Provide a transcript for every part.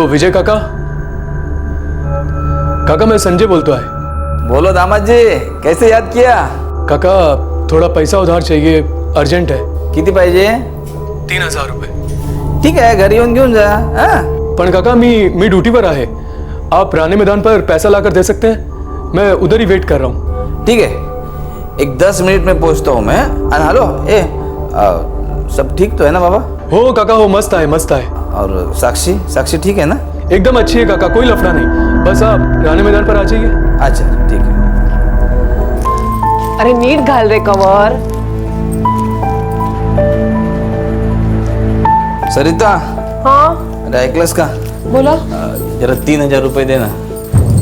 विजय काका। काका मैं संजय बोलता है। बोलो दामाद जी, कैसे याद किया? काका थोड़ा पैसा उधार चाहिए, अर्जंट है। किती पाहिजे? 3000 रुपये। ठीक आहे, घरी येऊन घेऊन जा। पण काका मी ड्यूटीवर आहे। आप राणे मैदान पर पैसा लाकर दे सकते हैं? मैं उधर ही वेट कर रहा हूँ। ठीक है, एक 10 मिनट में पहुंचता हूँ मैं। हेलो, सब ठीक तो है ना बाबा? हो काका हो, मस्त है मस्त है। और साक्षी ठीक है ना? एकदम अच्छी है काका, कोई लफड़ा नहीं। बस आप राणे मैदान पर आ जाइए। अच्छा ठीक है। अरे नीट घाल रे कवर। सरिता, हाँ अरे ऐकलंस का? बोला। जरा 3000 रुपये देना,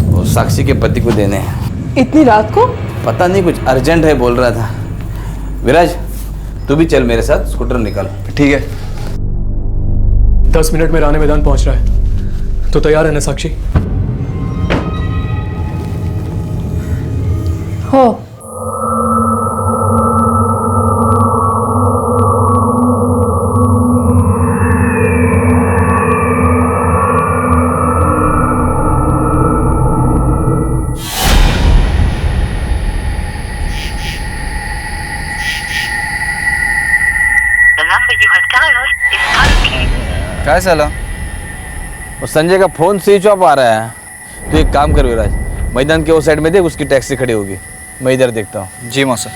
वो साक्षी के पति को देने हैं। इतनी रात को? पता नहीं, कुछ अर्जेंट है बोल रहा था। विराज, तू भी चल मेरे साथ, स्कूटर निकाल। ठीक है। 10 मिनट में राणे मैदान पहुंच रहा है, तो तैयार है ना साक्षी? हो। काय झालं? और संजय का फोन स्विच ऑफ आ रहा है। तो एक काम कर विराज, मैदान के उस साइड में देख, उसकी टैक्सी खड़ी होगी। मैं इधर देखता हूँ। जी मौसा।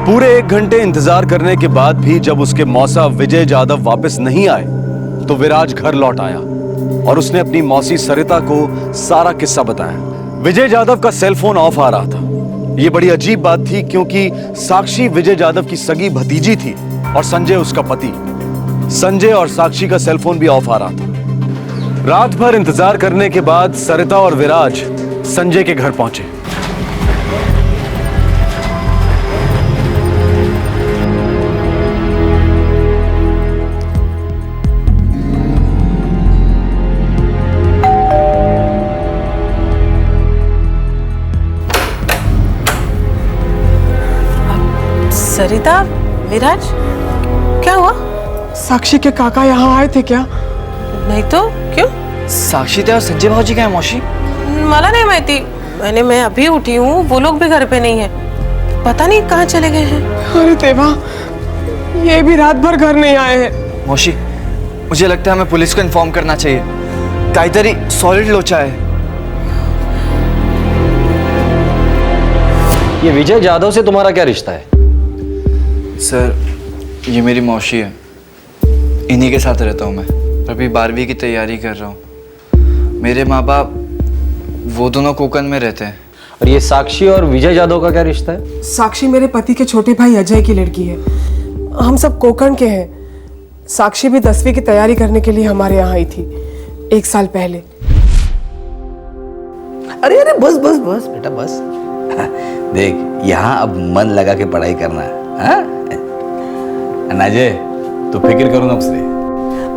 पूरे 1 घंटे इंतजार करने के बाद भी जब उसके मौसा विजय जाधव वापस नहीं आए तो विराज घर लौट आया और उसने अपनी मौसी सरिता को सारा किस्सा बताया। विजय जाधव का सेलफोन ऑफ आ रहा था। यह बड़ी अजीब बात थी क्योंकि साक्षी विजय जाधव की सगी भतीजी थी और संजय उसका पति। संजय और साक्षी का सेलफोन भी ऑफ आ रहा था। रात भर इंतजार करने के बाद सरिता और विराज संजय के घर पहुंचे। सरिता, विराज, क्या हुआ? साक्षी के काका यहाँ आए थे क्या? नहीं तो क्यों? साक्षी और संजय भाजी क्या है मौसी? मला नहीं माहिती। मैं अभी उठी हूँ, वो लोग भी घर पे नहीं है। पता नहीं कहाँ चले गए हैं। अरे देवा, ये भी रात भर घर नहीं आए हैं। मौसी, मुझे लगता है हमें पुलिस को इन्फॉर्म करना चाहिए। काहीतरी सॉलिड लोचा है। ये विजय जाधव से तुम्हारा क्या रिश्ता है? सर, ये मेरी मौसी है। इन्हीं के साथ रहता हूँ मैं। अभी 12वीं की तैयारी कर रहा हूँ। मेरे माँ बाप वो दोनों कोकण में रहते हैं। और ये साक्षी और विजय जाधव का क्या रिश्ता है? साक्षी मेरे पति के छोटे भाई अजय की लड़की है। हम सब कोकण के हैं। साक्षी भी 10वीं की तैयारी करने के लिए हमारे यहाँ आई थी 1 साल पहले। अरे अरे बस बस बस बेटा बस। देख, यहाँ अब मन लगा के पढ़ाई करना है। अनाजे, तू फिक्र करो ना उससे।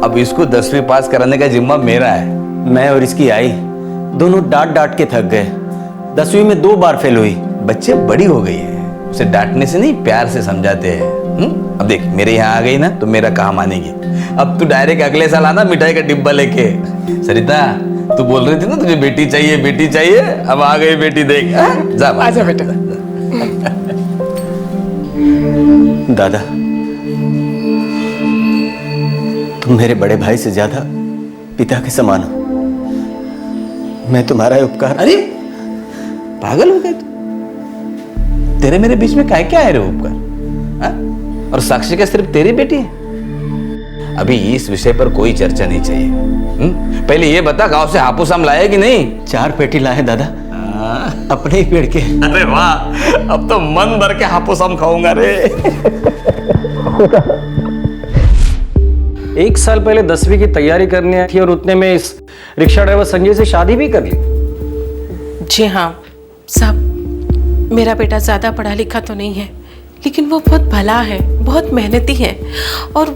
अब इसको 10वीं पास कराने का जिम्मा मेरा है। मैं और इसकी आई दोनों डांट डांट के थक गए। 10वीं में 2 बार फेल हुई। बच्चे बड़ी हो गई है, उसे डांटने से नहीं प्यार से समझाते हैं। अब देख, मेरे यहाँ आ गई ना तो मेरा कहा मानेगी। अब तू डायरेक्ट अगले साल आना मिठाई का डिब्बा लेके। सरिता, तू बोल रही थी ना तुझे बेटी चाहिए, अब आ गई बेटी। देख, जा आजा बेटा। दादा, तुम मेरे बड़े भाई से ज्यादा पिता के समान हो। मैं तुम्हारा उपकार। अरे पागल हो गए तू? तेरे मेरे बीच में क्या क्या है रे उपकार? और साक्षी क्या सिर्फ तेरी बेटी है? अभी इस विषय पर कोई चर्चा नहीं चाहिए। पहले ये बता, गांव से हापुस आम लाए कि नहीं? 4 पेटी लाए दादा, अपने ही पेड़ के। अरे वाह, अब तो मन भर के हापुस आम खाऊंगा रे। 1 साल पहले 10वीं की तैयारी करने आई थी और उतने में इस रिक्शा ड्राइवर संजय से शादी भी कर ली। जी हाँ साहब, मेरा बेटा ज्यादा पढ़ा लिखा तो नहीं है, लेकिन वो बहुत भला है, बहुत मेहनती है और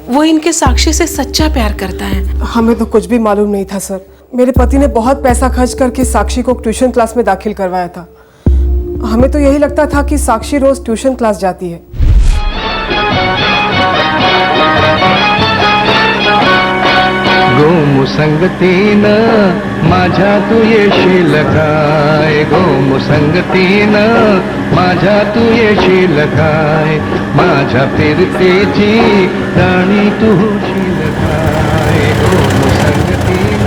वो इनके साक्षी से सच्चा प्यार करता है। हमें तो कुछ भी मालूम नहीं था सर। मेरे पति ने बहुत पैसा खर्च करके साक्षी को ट्यूशन क्लास में दाखिल करवाया था। हमें तो यही लगता था कि साक्षी रोज ट्यूशन क्लास जाती है। गोमुसंगतीन माझ्या तू येशील काय, गोमुसंगतीन माझ्या तू येशील काय, माझ्या फिरतेची राणी तू होशील काय, गोमुसंगतीन।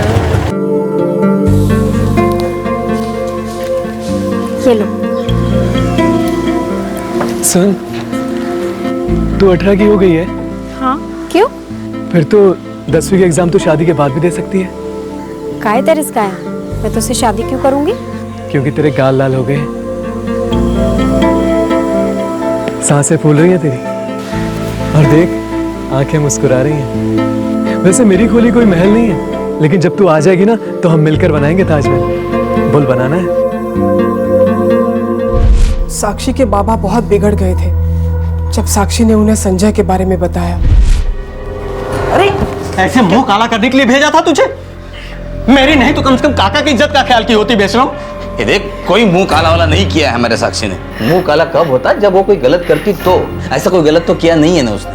ये लो। सुन, तू 18 की हो गई है। हाँ क्यों? फिर तो 10वीं के एग्जाम तो शादी के बाद भी दे सकती है। काय तेरे इसका है, मैं तुझसे शादी क्यों करूंगी? क्योंकि तेरे गाल लाल हो गए, सांसें फूल रही हैं तेरी, और देख आंखें मुस्कुरा रही हैं। वैसे मेरी खोली कोई महल नहीं है, लेकिन जब तू आ जाएगी ना तो हम मिलकर बनाएंगे ताजमहल। बोल बनाना है? साक्षी के बाबा बहुत बिगड़ गए थे जब साक्षी ने उन्हें संजय के बारे में बताया। अरे ऐसे मुंह काला करने के लिए भेजा था तुझे? मेरी नहीं तो कम से कम काका की इज्जत का ख्याल की होती बेशरम। ये देख, कोई मुंह काला वाला नहीं किया है हमारे साक्षी ने। मुंह काला कब होता जब वो कोई गलत करती, तो ऐसा कोई गलत तो किया नहीं है ना उसने।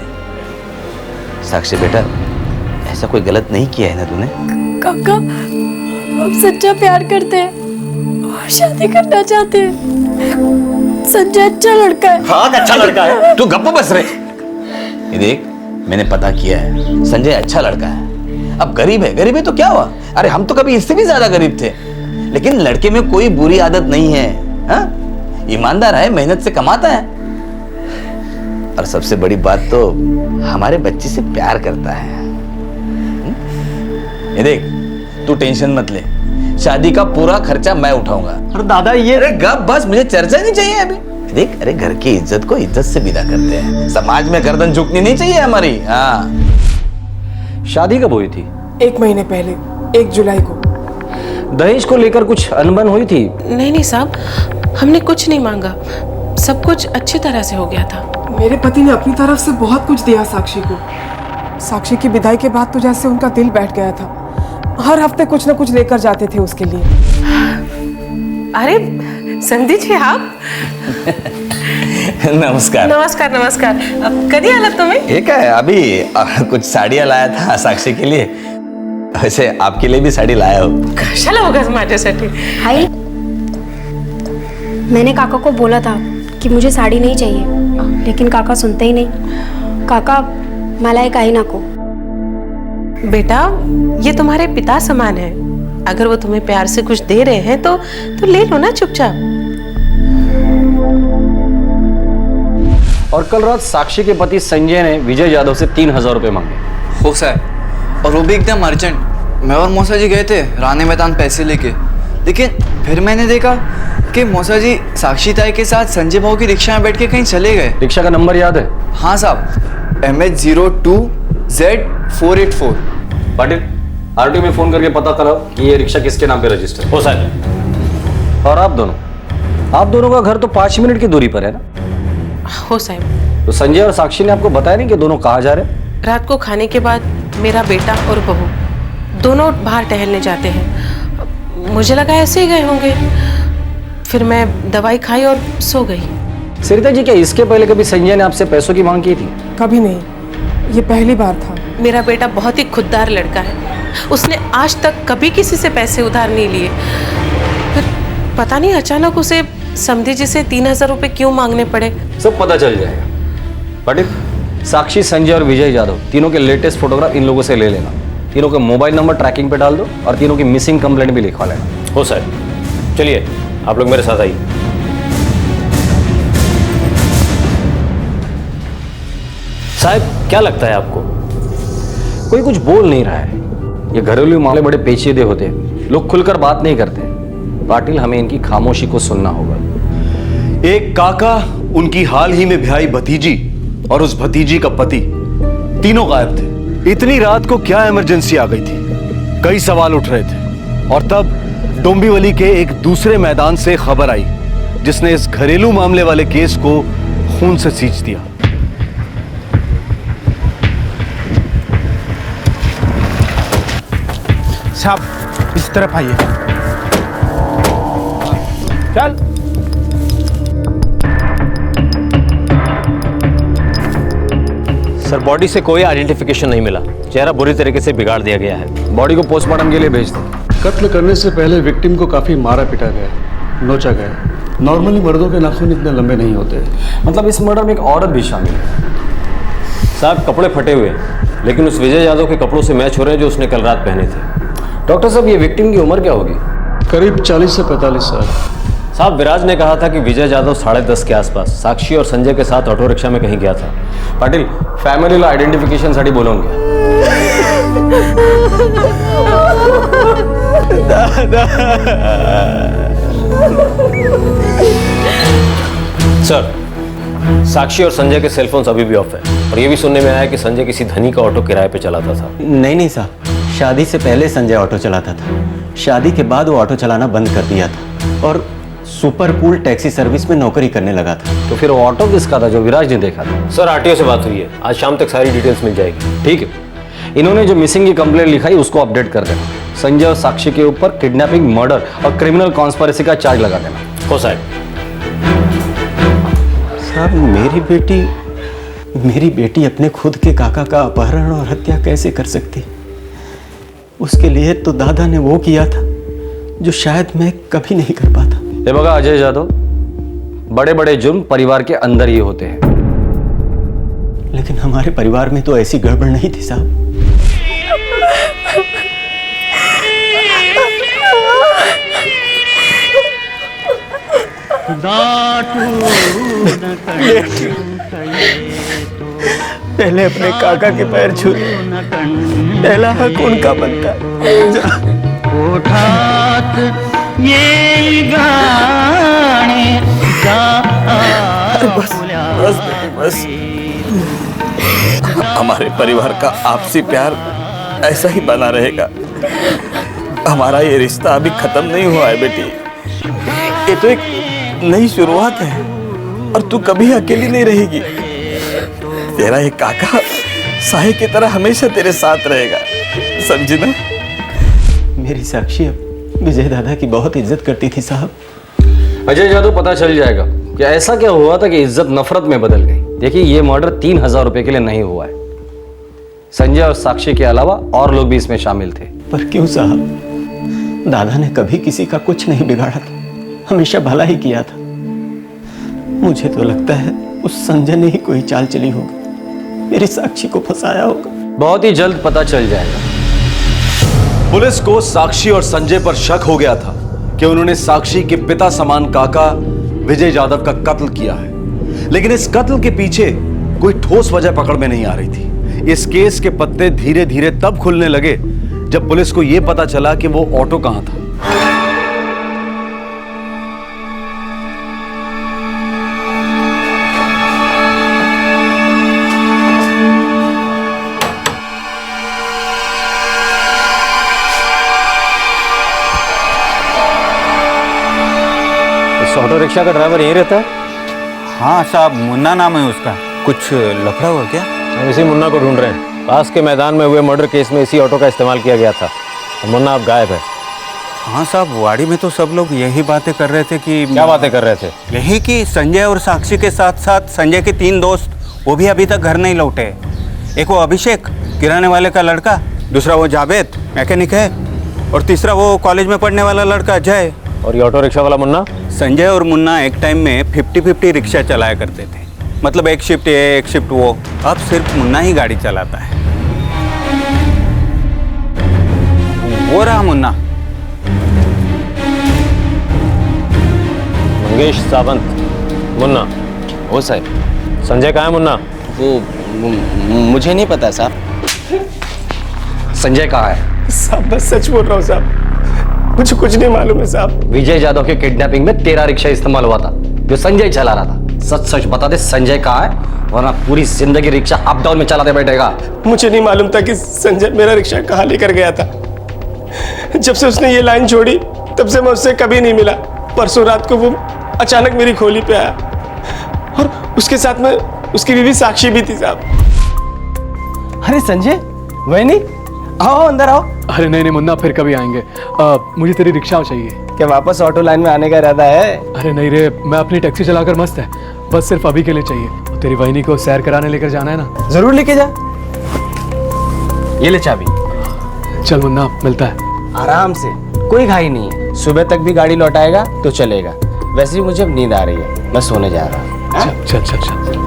साक्षी बेटा, ऐसा कोई गलत नहीं किया है ना तूने? काका हम सच्चा प्यार करते हैं और शादी करना चाहते हैं। संजय अच्छा लड़का है। हाँ अच्छा लड़का है। तू गप्प बस रहे। ये देख, मैंने पता किया है, संजय अच्छा लड़का है। अब गरीब है तो क्या हुआ? अरे हम तो कभी इससे भी ज्यादा गरीब थे, लेकिन लड़के में कोई बुरी आदत नहीं है। हाँ? ईमानदार है, मेहनत से कमाता है, और सबसे बड़ी बात तो हमारे बच्चे से प्यार करता है। ये देख, तू टेंशन मत ले, शादी का पूरा खर्चा मैं उठाऊंगा। अरे दादा ये अरे गप बस, मुझे चर्चा नहीं चाहिए अभी। देख, अरे घर की इज्जत को इज्जत से विदा करते हैं, समाज में गर्दन झुकनी नहीं चाहिए हमारी। हाँ। शादी कब हुई थी? 1 महीने पहले, 1 जुलाई को। दहेज को लेकर कुछ अनबन हुई थी? नहीं साहब, हमने कुछ नहीं मांगा, सब कुछ अच्छी तरह से हो गया था। मेरे पति ने अपनी तरफ से बहुत कुछ दिया साक्षी को। साक्षी की विदाई के बाद तो जैसे उनका दिल बैठ गया था। हर हफ्ते कुछ न कुछ लेकर जाते थे उसके लिए। अरे संधि जी आप। नमस्कार। नमस्कार नमस्कार। कधी आलात तुम्ही? ये क्या है, अभी कुछ साड़ियाँ लाया था साक्षी के लिए। वैसे आपके लिए भी साड़ी लाया हो। कशाला उगाच माझ्यासाठी? हाय, मैंने काका को बोला था कि मुझे साड़ी नहीं चाहिए, लेकिन काका सुनते ही नहीं। काका मला एक आई नको। बेटा, ये तुम्हारे पिता समान है, अगर वो तुम्हें प्यार से कुछ दे रहे हैं तो ले लो ना चुपचाप। और कल रात साक्षी के पति संजय ने विजय यादव से 3000 रुपए मांगे। हो सर, और वो भी एकदम अर्जेंट। मैं और मौसा जी गए थे रानी मैदान पैसे लेके, लेकिन फिर मैंने देखा कि मौसा जी साक्षी ताई के साथ संजय भाऊ की रिक्शा में बैठ के कहीं चले गए। रिक्शा का नंबर याद है? हाँ साहब, MH02Z484। पाटिल, आरटीओ में फोन करके पता कराओ कि ये रिक्शा किसके नाम पे रजिस्टर हो। सर। और आप दोनों का घर तो 5 मिनट की दूरी पर है ना? हो साहब। तो संजय और साक्षी ने आपको बताया नहीं कि दोनों कहाँ जा रहे हैं? रात को खाने के बाद मेरा बेटा और बहू दोनों बाहर टहलने जाते हैं। मुझे लगा ऐसे ही गए होंगे, फिर मैं दवाई खाई और सो गई। सरिता जी, क्या इसके पहले कभी संजय ने आपसे पैसों की मांग की थी? कभी नहीं, ये पहली बार था। मेरा बेटा बहुत ही खुददार लड़का है, उसने आज तक कभी किसी से पैसे उधार नहीं लिए। फिर पता नहीं अचानक उसे समधी जी से 3000 रुपए क्यों मांगने पड़े। सब पता चल जाएगा। पाटिल, साक्षी, संजय और विजय यादव तीनों के लेटेस्ट फोटोग्राफ इन लोगों से ले लेना, तीनों के मोबाइल नंबर ट्रैकिंग पे डाल दो और तीनों की मिसिंग कंप्लेंट भी लिखवा लेना। हो सर। चलिए आप लोग मेरे साथ आइए। साहब, क्या लगता है आपको? कोई कुछ बोल नहीं रहा है। ये घरेलू मामले बड़े पेचीदे होते हैं, लोग खुलकर बात नहीं करते। पाटिल, हमें इनकी खामोशी को सुनना होगा। एक काका, उनकी हाल ही में ब्याही भतीजी और उस भतीजी का पति, तीनों गायब थे। इतनी रात को क्या इमरजेंसी आ गई थी? कई सवाल उठ रहे थे और तब डोंबिवली के एक दूसरे मैदान से खबर आई जिसने इस घरेलू मामले वाले केस को खून से सींच दिया। साहब इस तरफ आइए। चल। सर बॉडी से कोई आइडेंटिफिकेशन नहीं मिला, चेहरा बुरी तरीके से बिगाड़ दिया गया है। बॉडी को पोस्टमार्टम के लिए भेज दें। कत्ल करने से पहले विक्टिम को काफी मारा पिटा गया, नोचा गया। नॉर्मली मर्दों के नाखून इतने लंबे नहीं होते। मतलब इस मर्डर में एक औरत भी शामिल है। साहब कपड़े फटे हुए हैं, लेकिन उस विजय यादव के कपड़ों से मैच हो रहे हैं जो उसने कल रात पहने थे। डॉक्टर साहब ये विक्टिम की उम्र क्या होगी? करीब 40 से 45 साल। साहब विराज ने कहा था कि विजय यादव 10:30 के आसपास साक्षी और संजय के साथ ऑटो रिक्शा में कहीं गया था। पाटिल फॅमिलीला आयडेंटिफिकेशनसाठी बोलवून घ्या। सर साक्षी और संजय के सेलफोन्स अभी भी ऑफ है और ये भी सुनने में आया कि संजय किसी धनी का ऑटो किराए पे चलाता था। नहीं साहब, शादी से पहले संजय ऑटो चलाता था। शादी के बाद वो ऑटो चलाना बंद कर दिया था और सुपर कूल टैक्सी सर्विस में नौकरी करने लगा था। तो फिर वो ऑटो किसका था जो विराज ने देखा था? सर आरटीओ से बात हुई है, आज शाम तक सारी डिटेल्स मिल जाएगी। ठीक है, इन्होंने जो मिसिंग की कंप्लेंट लिखाई उसको अपडेट कर देना। संजय और साक्षी के ऊपर किडनैपिंग, मर्डर और क्रिमिनल कॉन्स्पिरेसी का चार्ज लगा देना। हो साहब। साहब मेरी बेटी अपने खुद के काका का अपहरण और हत्या कैसे कर सकती? उसके लिए तो दादा ने वो किया था जो शायद मैं कभी नहीं कर पाता। ये बघा अजय जादव, बड़े बड़े जुर्म परिवार के अंदर ही होते हैं। लेकिन हमारे परिवार में तो ऐसी गड़बड़ नहीं थी साहब। पहले अपने काका के पैर छू, पहला हक उनका बनता है। बस हमारे परिवार का आपसी प्यार ऐसा ही बना रहेगा। हमारा ये रिश्ता अभी खत्म नहीं हुआ है बेटी, ये तो एक नई शुरुआत है और तू कभी अकेली नहीं रहेगी। तेरा ये काका साहे की तरह हमेशा तेरे साथ रहेगा, समझी ना? मेरी साक्षी विजय दादा की बहुत इज्जत करती थी साहब। अजय जादव, पता चल जाएगा कि ऐसा क्या हुआ था कि इज्जत नफरत में बदल गई। देखिए ये मर्डर 3000 रुपए के लिए नहीं हुआ है। संजय और साक्षी के अलावा और लोग भी इसमें शामिल थे। पर क्यों साहब? दादा ने कभी किसी का कुछ नहीं बिगाड़ा था, हमेशा भला ही किया था। मुझे तो लगता है उस संजय ने ही कोई चाल चली होगी, मेरी साक्षी को फंसाया होगा। बहुत ही जल्द पता चल जाएगा। पुलिस को साक्षी और संजय पर शक हो गया था कि उन्होंने साक्षी के पिता समान काका विजय यादव का कत्ल किया है, लेकिन इस कत्ल के पीछे कोई ठोस वजह पकड़ में नहीं आ रही थी। इस केस के पत्ते धीरे धीरे तब खुलने लगे जब पुलिस को यह पता चला कि वो ऑटो कहां था। ऑटो रिक्शा का ड्राइवर यहीं रहता है? हाँ साहब, मुन्ना नाम है उसका। कुछ लफड़ा हुआ क्या? हम इसी मुन्ना को ढूंढ रहे हैं। पास के मैदान में हुए मर्डर केस में इसी ऑटो का इस्तेमाल किया गया था। तो मुन्ना अब गायब है। हाँ साहब, वाड़ी में तो सब लोग यही बातें कर रहे थे कि क्या बातें कर रहे थे? यही कि संजय और साक्षी के साथ साथ संजय के 3 दोस्त वो भी अभी तक घर नहीं लौटे। एक वो अभिषेक किराने वाले का लड़का, दूसरा वो जावेद मैकेनिक है, और तीसरा वो कॉलेज में पढ़ने वाला लड़का अजय। और ये ऑटो रिक्शा वाला मुन्ना? संजय और मुन्ना एक टाइम में 50-50 रिक्शा चलाया करते थे। मतलब एक शिफ्ट ये एक शिफ्ट वो। अब सिर्फ मुन्ना ही गाड़ी चलाता है। वो रहा मुन्ना। मंगेश सावंत, मुन्ना। ओ साहब। संजय कहाँ है मुन्ना? वो मुझे नहीं पता साहब। संजय कहाँ है? साहब बस सच बोल रहा हूँ साहब, मुझे कुछ नहीं मालूम है साहब। विजय यादव के किडनैपिंग में तेरा रिक्शा इस्तेमाल हुआ था जो संजय चला रहा था। सच सच बता दे, संजय कहाँ है वरना पूरी जिंदगी रिक्शा अप डाउन में चलाते बैठेगा। मुझे नहीं मालूम था कि संजय मेरा रिक्शा कहाँ लेकर गया था। जब से उसने ये लाइन छोड़ी तब से मैं उससे कभी नहीं मिला। परसों रात को वो अचानक मेरी खोली पे आया और उसके साथ में उसकी बीवी साक्षी भी थी साहब। अरे संजय, वही आओ अंदर आओ। अरे नहीं मुन्ना, फिर कभी आएंगे। मुझे तेरी रिक्शा चाहिए। क्या वापस ऑटो लाइन में आने का इरादा है? अरे नहीं रे, मैं अपनी टैक्सी चलाकर मस्त है, बस सिर्फ अभी के लिए चाहिए। और तेरी वहिनी को सैर कराने लेकर जाना है ना। जरूर लेके जा। ये ले चाबी। चल मुन्ना, मिलता है। आराम से, कोई घाई नहीं है। सुबह तक भी गाड़ी लौटाएगा तो चलेगा। वैसे ही मुझे अब नींद आ रही है, मैं सोने जा रहा हूँ। चल चल चल चल।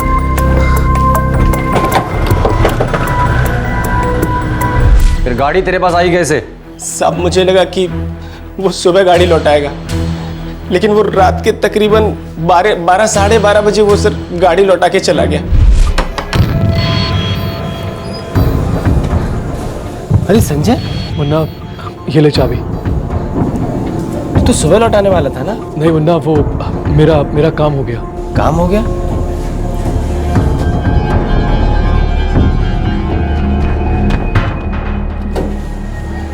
फिर गाड़ी तेरे पास आई कैसे? साहब मुझे लगा कि वो सुबह गाड़ी लौटाएगा, लेकिन वो रात के तकरीबन 12 साढ़े 12 बजे वो सर गाड़ी लौटा के चला गया। अरे संजय, मुन्ना ये ले चाबी। तू सुबह लौटाने वाला था ना? नहीं मुन्ना, वो मेरा काम हो गया। काम हो गया?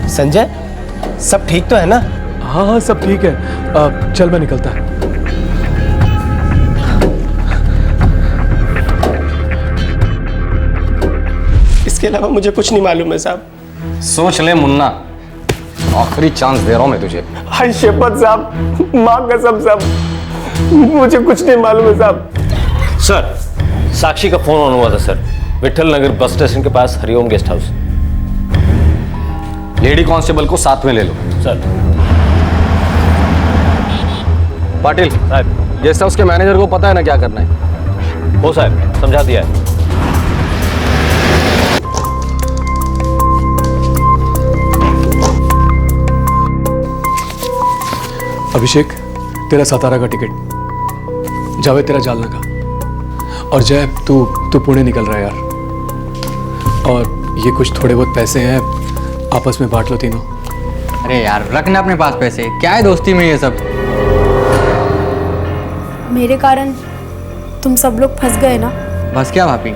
संजय, सब ठीक तो है ना? हाँ सब ठीक है। चल मैं निकलता है। इसके अलावा मुझे कुछ नहीं मालूम है साहब। सोच ले मुन्ना, आखिरी चांस दे रहा हूं मैं तुझे। हाय शपथ साहब, माँ कसम साहब, मुझे कुछ नहीं मालूम है साहब। सर, साक्षी का फोन ऑन हुआ था सर, विठल नगर बस स्टेशन के पास Hariom guest house. Lady constable को साथ में ले लो। सर। पाटिल साहब, गेस्ट हाउस के मैनेजर को पता है ना क्या करना है? हो साहब, समझा दिया है। अभिषेक, तेरा सातारा का टिकट। जावेद तेरा जालना का। और जय, तू पुणे निकल रहा है यार। और ये कुछ थोड़े बहुत पैसे हैं, आपस में बांट लो तीनों। अरे यार, रखना अपने पास पैसे, क्या है दोस्ती में ये सब। मेरे कारण तुम सब लोग फंस गए ना। बस क्या भाभी,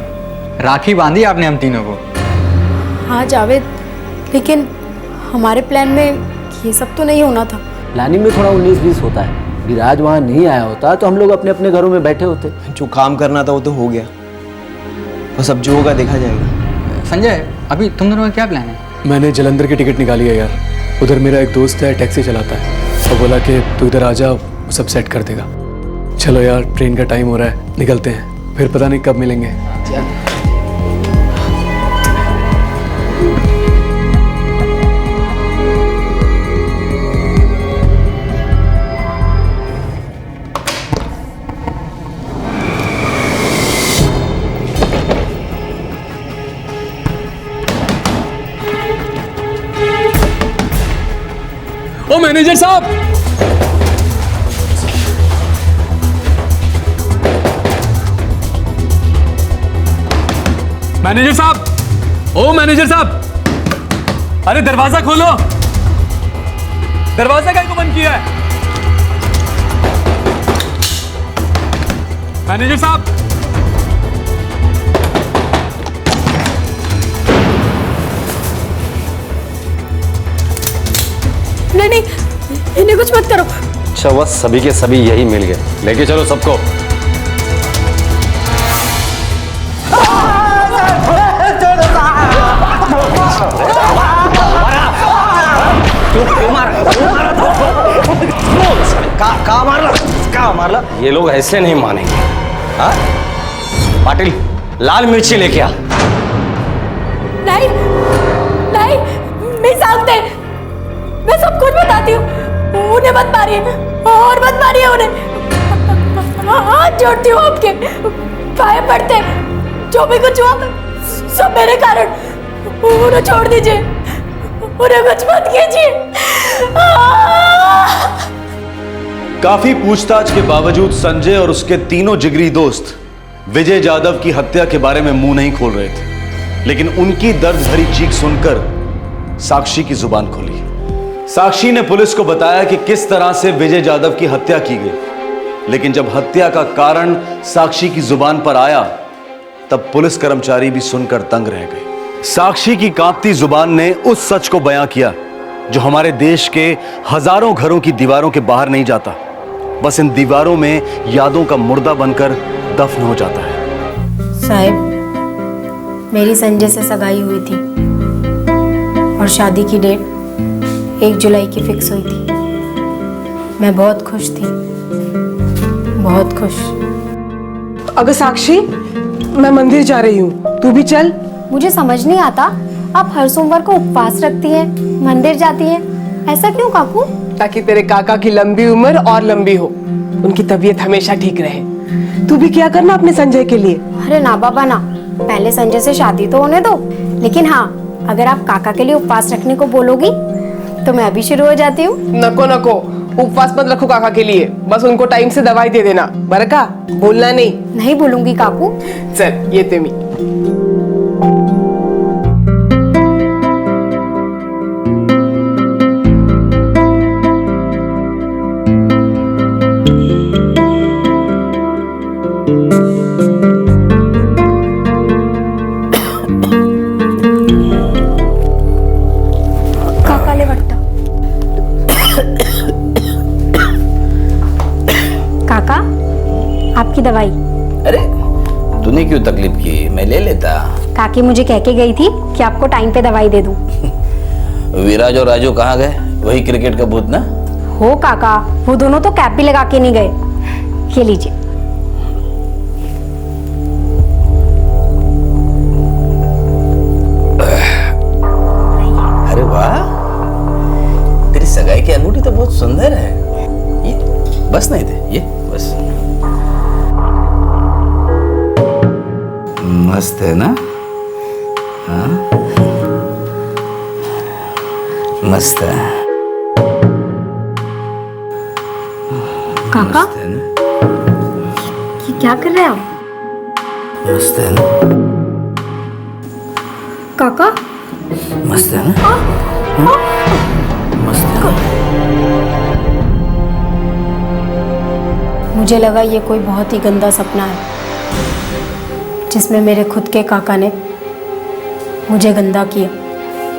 राखी बांधी आपने हम तीनों को। हाँ जावेद, लेकिन हमारे प्लान में ये सब तो नहीं होना था। प्लानिंग में थोड़ा 19-20 होता है। विराज वहाँ नहीं आया होता तो हम लोग अपने अपने घरों में बैठे होते। जो काम करना था वो तो हो गया, बस अब जो होगा देखा जाएगा। संजय, अभी तुम दोनों का क्या प्लान है? मैंने जलंधर की टिकट निकाली है यार। उधर मेरा एक दोस्त है, टैक्सी चलाता है, तो बोला कि तू इधर आ जा, वो सब सेट कर देगा। चलो यार, ट्रेन का टाइम हो रहा है, निकलते हैं, फिर पता नहीं कब मिलेंगे। ओ मैनेजर साहब, मैनेजर साहब, ओ मैनेजर साहब, अरे दरवाजा खोलो। दरवाजा क्या को बंद किया है? मैनेजर साहब, नहीं, इन्हें कुछ मत करो। अच्छा, बस सभी के सभी यही मिल गए। लेके चलो सबको। कहाँ मारला? ये लोग ऐसे नहीं मानेंगे। हाँ? पाटिल, लाल मिर्ची लेके आ। नहीं, मैं साथ दे, मैं सब कुछ बताती हूँ। उन्हें मत मारिए और मत मारिए उन्हें। हाथ जोड़ती हूँ आपके, पाए पड़ते। जो भी कुछ हुआ सब मेरे कारण। उन्हें छोड़ दीजिए, उन्हें कुछ मत कीजिए। काफी पूछताछ के बावजूद संजय और उसके तीनों जिगरी दोस्त विजय जाधव की हत्या के बारे में मुंह नहीं खोल रहे थे, लेकिन उनकी दर्द भरी चीख सुनकर साक्षी की जुबान खुली। साक्षी ने पुलिस को बताया कि किस तरह से विजय जाधव की हत्या की गई, लेकिन जब हत्या का कारण साक्षी की जुबान पर आया तब पुलिस कर्मचारी भी सुनकर दंग रह गए। साक्षी की कांपती जुबान ने उस सच को बयां किया जो हमारे देश के हजारों घरों की दीवारों के बाहर नहीं जाता, बस इन दीवारों में यादों का मुर्दा बनकर दफन हो जाता है। साहिब, मेरी संजय से सगाई हुई थी और शादी की डेट 1 जुलाई की फिक्स हुई थी। मैं बहुत खुश थी, बहुत खुश। अगर साक्षी, मैं मंदिर जा रही हूँ, तू भी चल। मुझे समझ नहीं आता, आप हर सोमवार को उपवास रखती हैं, मंदिर जाती हैं, ऐसा क्यों काकू? ताकि तेरे काका की लंबी उम्र और लंबी हो, उनकी तबीयत हमेशा ठीक रहे। तू भी क्या करना अपने संजय के लिए। अरे ना बाबा ना, पहले संजय से शादी तो होने दो। लेकिन हाँ, अगर आप काका के लिए उपवास रखने को बोलोगी तो मैं अभी शुरू हो जाती हूँ। नको नको, उपवास मत रखो काका के लिए, बस उनको टाइम से दवाई दे देना। बरका, बोलना नहीं। नहीं बोलूंगी काकू। चल ये तेमी। काका, आपकी दवाई। अरे तूने क्यों तकलीफ की, मैं ले लेता। काकी मुझे कह के गई थी कि आपको टाइम पे दवाई दे दूं। विराज और राजू कहाँ गए? वही क्रिकेट का भूत ना? हो काका, वो दोनों तो कैप भी लगा के नहीं गए। ये लीजिए। अरे वाह, तेरी सगाई की अंगूठी तो बहुत सुंदर है। ये बस नहीं थे, ये बस मस्त है ना? हाँ मस्त है काका। ये क्या कर रहे हो? मस्त है ना काका? मस्त है ना? मस्त है ना? मुझे लगा ये कोई बहुत ही गंदा सपना है जिसमें मेरे खुद के काका ने मुझे गंदा किया,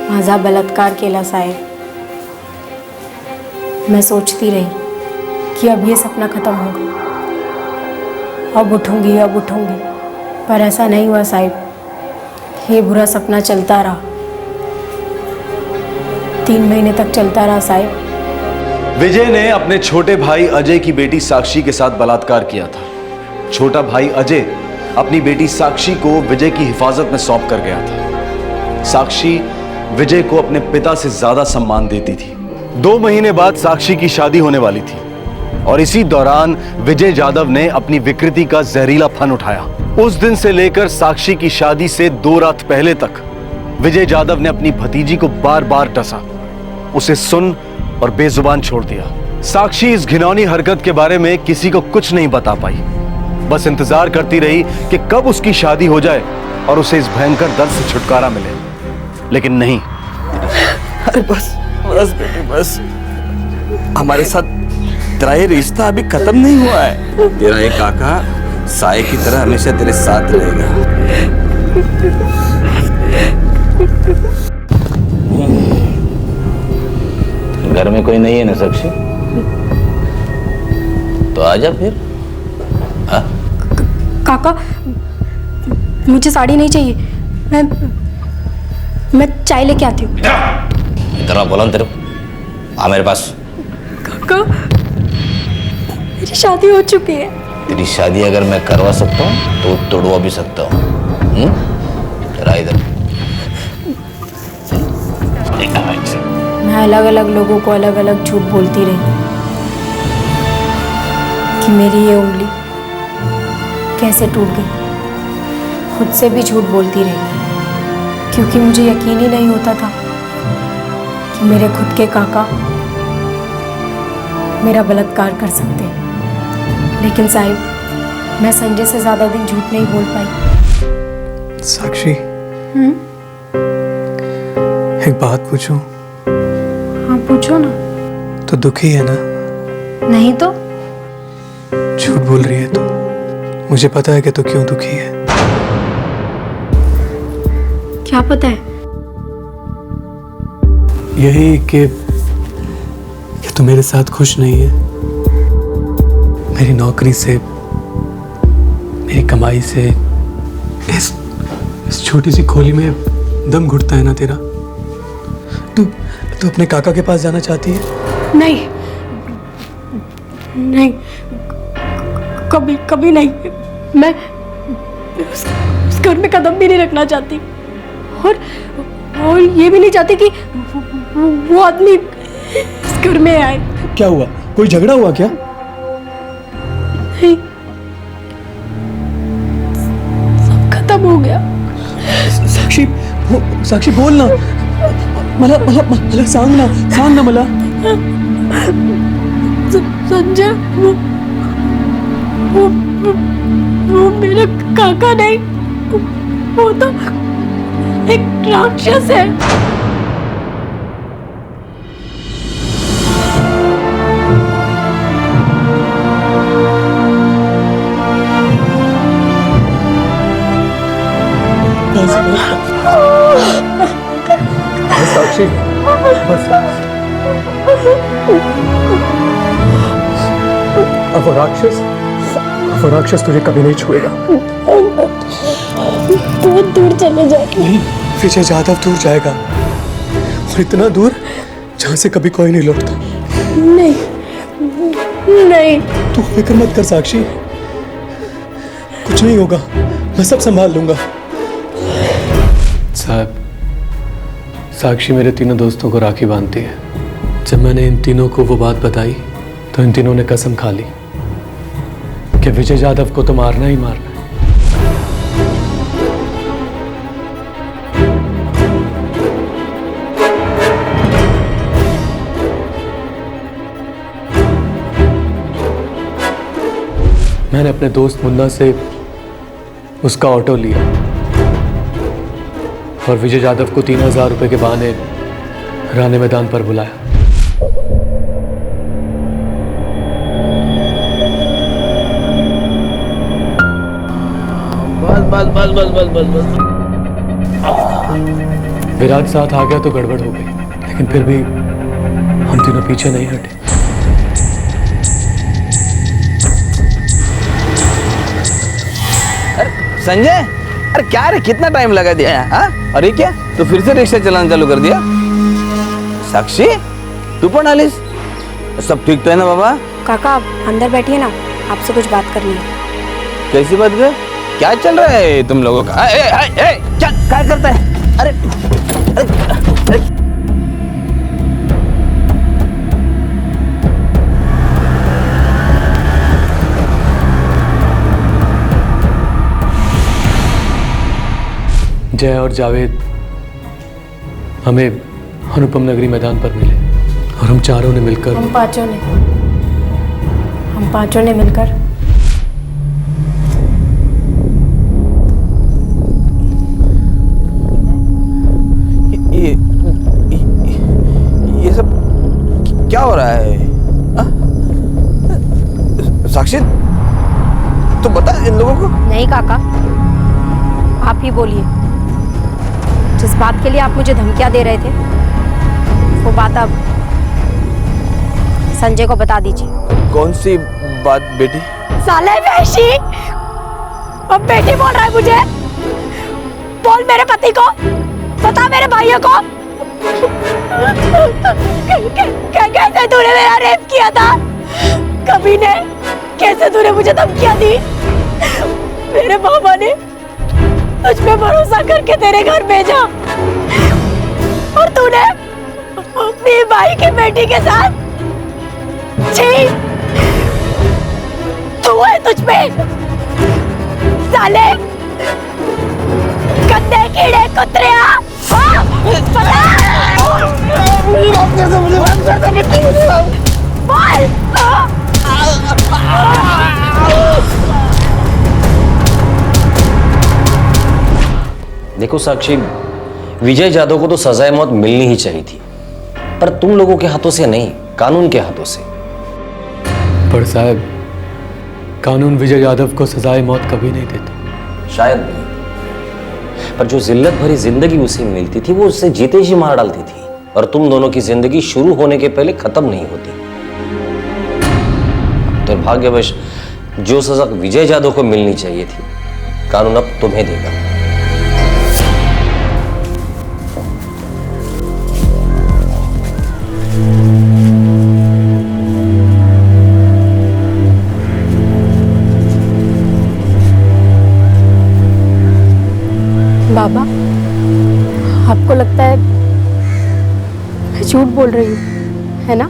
माझा बलात्कार केला साहेब। मैं सोचती रही कि अब ये सपना खत्म होगा, अब उठूंगी, पर ऐसा नहीं हुआ साहिब। ये बुरा सपना चलता रहा, 3 महीने तक चलता रहा साहिब। विजय ने अपने छोटे भाई अजय की बेटी साक्षी के साथ बलात्कार किया था। छोटा भाई अजय अपनी बेटी साक्षी को विजय की हिफाजत में सौंप कर गया था। साक्षी विजय को अपने पिता से ज्यादा सम्मान देती थी। 2 महीने बाद साक्षी की शादी होने वाली थी और इसी दौरान विजय जाधव ने अपनी विकृति का जहरीला फन उठाया। उस दिन से लेकर साक्षी की शादी से 2 रात पहले तक विजय जाधव ने अपनी भतीजी को बार बार डसा, उसे सुन और बेजुबान छोड़ दिया। साक्षी इस घिनौनी हरकत के बारे में किसी को कुछ नहीं बता पाई, बस इंतजार करती रही कि कब उसकी शादी हो जाए और उसे इस भयंकर दर्द से छुटकारा मिले, लेकिन नहीं। अरे बस बस बेटे बस, हमारे साथ तेरा ये रिश्ता अभी खत्म नहीं हुआ है। तेरा ये काका साए की तरह हमेशा तेरे साथ रहेगा। घर में कोई नहीं है ना साक्षी? तो आजा फिर। काका, मुझे साड़ी नहीं चाहिए, मैं चाय लेके आती हूँ। इतना बोला तेरे को, आ मेरे पास। काका, मेरी शादी हो चुकी है। तेरी शादी अगर मैं करवा सकता हूँ तो तोड़वा भी सकता हूँ। तेरा इधर मैं अलग अलग लोगों को अलग अलग झूठ बोलती रही कि मेरी ये उंगली कैसे टूट गई। खुद से भी झूठ बोलती रही क्योंकि मुझे यकीन ही नहीं होता था कि मेरे खुद के काका मेरा बलात्कार कर सकते हैं। लेकिन साहिब, मैं संजय से ज्यादा दिन झूठ नहीं बोल पाई। साक्षी, एक बात पूछूं? हाँ पूछो ना। तो दुखी है ना? नहीं तो। झूठ बोल रही है तो मुझे पता है कि तू क्यों दुखी है। क्या पता है? यही कि तू मेरे साथ खुश नहीं है। मेरी नौकरी से, मेरी कमाई से, इस छोटी सी खोली में दम घुटता है ना तेरा। तू अपने काका के पास जाना चाहती है? नहीं नहीं, कभी कभी नहीं। मैं उस घर में कदम भी नहीं रखना चाहती, और ये भी नहीं चाहती कि वो आदमी इस घर में आए। क्या हुआ? कोई झगड़ा हुआ क्या? नहीं, सब खत्म हो गया। साक्षी बोल ना। मला सांग ना मला। संजय वो मेरा काका नहीं, वो तो एक राक्षस है। साक्षी बस। अब वो राक्षस तुझे कभी नहीं छुएगा। बहुत दूर चले जाए। नहीं, विजय जादव दूर जाएगा, और इतना दूर जहां से कभी कोई नहीं लौटता। नहीं नहीं, तू फिक्र मत कर साक्षी, कुछ नहीं होगा, मैं सब संभाल लूंगा। साहब, साक्षी मेरे तीनों दोस्तों को राखी बांधती है। जब मैंने इन तीनों को वो बात बताई तो इन तीनों ने कसम खा ली कि विजय जादव को तो मारना ही मारना है। मैंने अपने दोस्त मुन्ना से उसका ऑटो लिया और विजय जादव को 3000 रुपए के बहाने राणे मैदान पर बुलाया। बस। विराज साथ आ गया तो गड़बड़ हो गई, लेकिन फिर भी हम तीनों पीछे नहीं हटे। संजय, अरे क्या रे, कितना टाइम लगा दिया है? हाँ? अरे क्या तो फिर से रिक्शा चलाना चालू कर दिया? साक्षी, तू पण आलीस? सब ठीक तो है ना बाबा? काका आप अंदर बैठिए ना, आपसे कुछ बात करनी है। कैसी बात है? क्या चल रहा है तुम लोगों का? क्या करता है? अरे, अरे, अरे। जय और जावेद हमें अनुपम नगरी मैदान पर मिले और हम चारों ने मिलकर हम पांचों ने मिलकर ये सब क्या हो रहा है? साक्षी, तो बता इन लोगों को। नहीं काका, आप ही बोलिए। जिस बात के लिए आप मुझे धमकियां दे रहे थे, वो बात अब संजय को बता दीजिए। कौन सी बात बेटी? साले वैशी, अब बेटी बोल रहा है मुझे। बोल मेरे पति को, बता मेरे भाइयों को। कैसे तूने मेरा रेप किया था? कभी ने कैसे तूने मुझे धमकियां दी? मेरे बाबा ने तुझ पे भरोसा करके तेरे घर भेजा, और तूने अपनी भाई की बेटी के साथ छी, तू है तुझ पे साले गंदे कीड़े कुतरिया। देखो साक्षी, विजय जादव को तो सजाए मौत मिलनी ही चाहिए थी, पर तुम लोगों के हाथों से नहीं, कानून के हाथों से। पर साहब, कानून विजय यादव को सजाए मौत कभी नहीं देता। शायद नहीं, पर जो जिल्लत भरी जिंदगी उसे मिलती थी वो उससे जीते जी मार डालती थी, और तुम दोनों की जिंदगी शुरू होने के पहले खत्म नहीं होती। दुर्भाग्यवश जो सजा विजय जाधव को मिलनी चाहिए थी, कानून अब तुम्हें देगा। बाबा, आपको लगता है मैं झूठ बोल रही हूँ, है ना?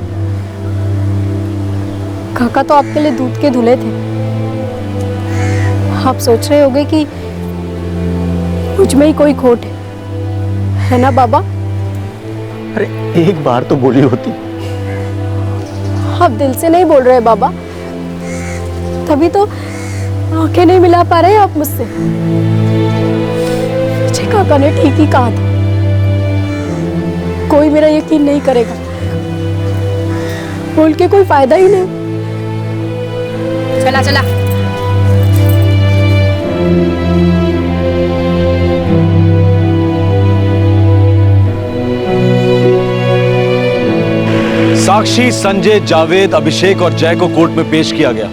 काका तो आपके लिए दूध के धुले थे। आप सोच रहे होंगे कि मुझ में ही कोई खोट है ना बाबा? अरे एक बार तो बोली होती। आप दिल से नहीं बोल रहे बाबा, तभी तो आंखें नहीं मिला पा रहे आप मुझसे। काका ने ठीक ही कहा था, कोई मेरा यकीन नहीं करेगा, बोल के कोई फायदा ही नहीं। चला चला। साक्षी संजय, जावेद, अभिषेक और जय को कोर्ट में पेश किया गया।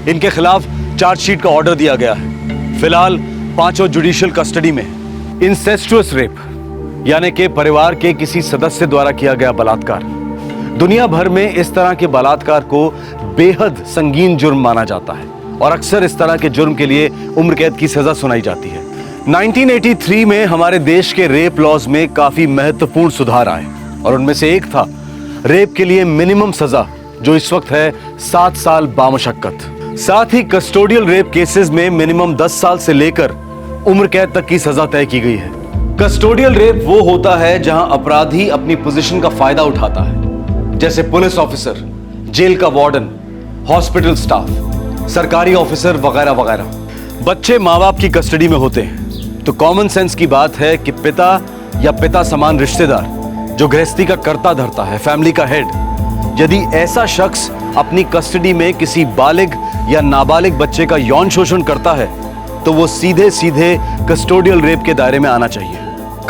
इनके खिलाफ चार्जशीट का ऑर्डर दिया गया है। फिलहाल पांचों जुडिशियल कस्टडी में। इंसेस्टुअस रेप यानी कि परिवार के किसी सदस्य द्वारा किया गया बलात्कार। दुनिया भर में इस तरह के बलात्कार को बेहद संगीन जुर्म माना जाता है और अक्सर इस तरह के जुर्म के लिए उम्र कैद की सजा सुनाई जाती है। 1983 में हमारे देश के रेप लॉज में काफी महत्वपूर्ण सुधार आए और उनमें से एक था रेप के लिए मिनिमम सजा, जो इस वक्त है 7 साल बामशक्कत। साथ ही कस्टोडियल रेप केसेस में मिनिमम 10 साल से लेकर उम्र कैद तक की सजा तय की गई है। कस्टोडियल रेप वो होता है जहां अपराधी अपनी पोजीशन का फायदा उठाता है, जैसे पुलिस ऑफिसर, जेल का वार्डन, हॉस्पिटल स्टाफ, सरकारी ऑफिसर वगैरह वगैरह। बच्चे माँ बाप की कस्टडी में होते हैं तो कॉमन सेंस की बात है कि पिता या पिता समान रिश्तेदार जो गृहस्थी का कर्ता धरता है, फैमिली का हेड, यदि ऐसा शख्स अपनी कस्टडी में किसी बालिग या नाबालिग बच्चे का यौन शोषण करता है तो वो सीधे सीधे कस्टोडियल रेप के दायरे में आना चाहिए।